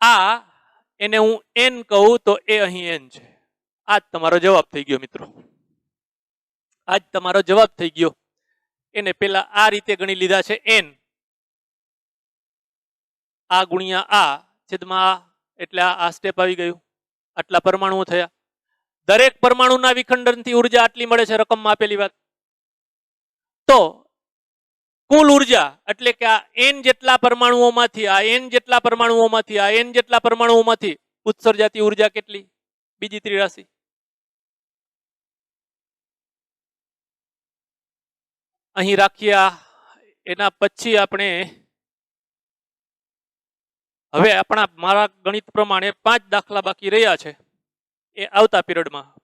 આ એને હું n કહું તો એ અહીં n છે. આજ તમારો જવાબ થઈ ગયો મિત્રો. આજ તમારો જવાબ થઈ ગયો. એને પેલા આ રીતે ગણી લીધા છે n. આ ગુણ્યા આ છેદમાં આ, એટલે આ સ્ટેપ આવી ગયું. આટલા પરમાણુઓ થયા. દરેક પરમાણુના વિખંડનથી ઉર્જા આટલી મળે છે, રકમમાં આપેલી વાત. તો કુલ ઉર્જા એટલે કે આ n જેટલા પરમાણુઓમાંથી આ n જેટલા પરમાણુઓમાંથી ઉત્સર્જાતી ઉર્જા કેટલી? બીજી ત્રિરાશી. અહીં રાખીએ. એના પછી આપણે હવે મારા ગણિત પ્રમાણે 5 દાખલા બાકી રહ્યા છે. એ આવતા પીરિયડમાં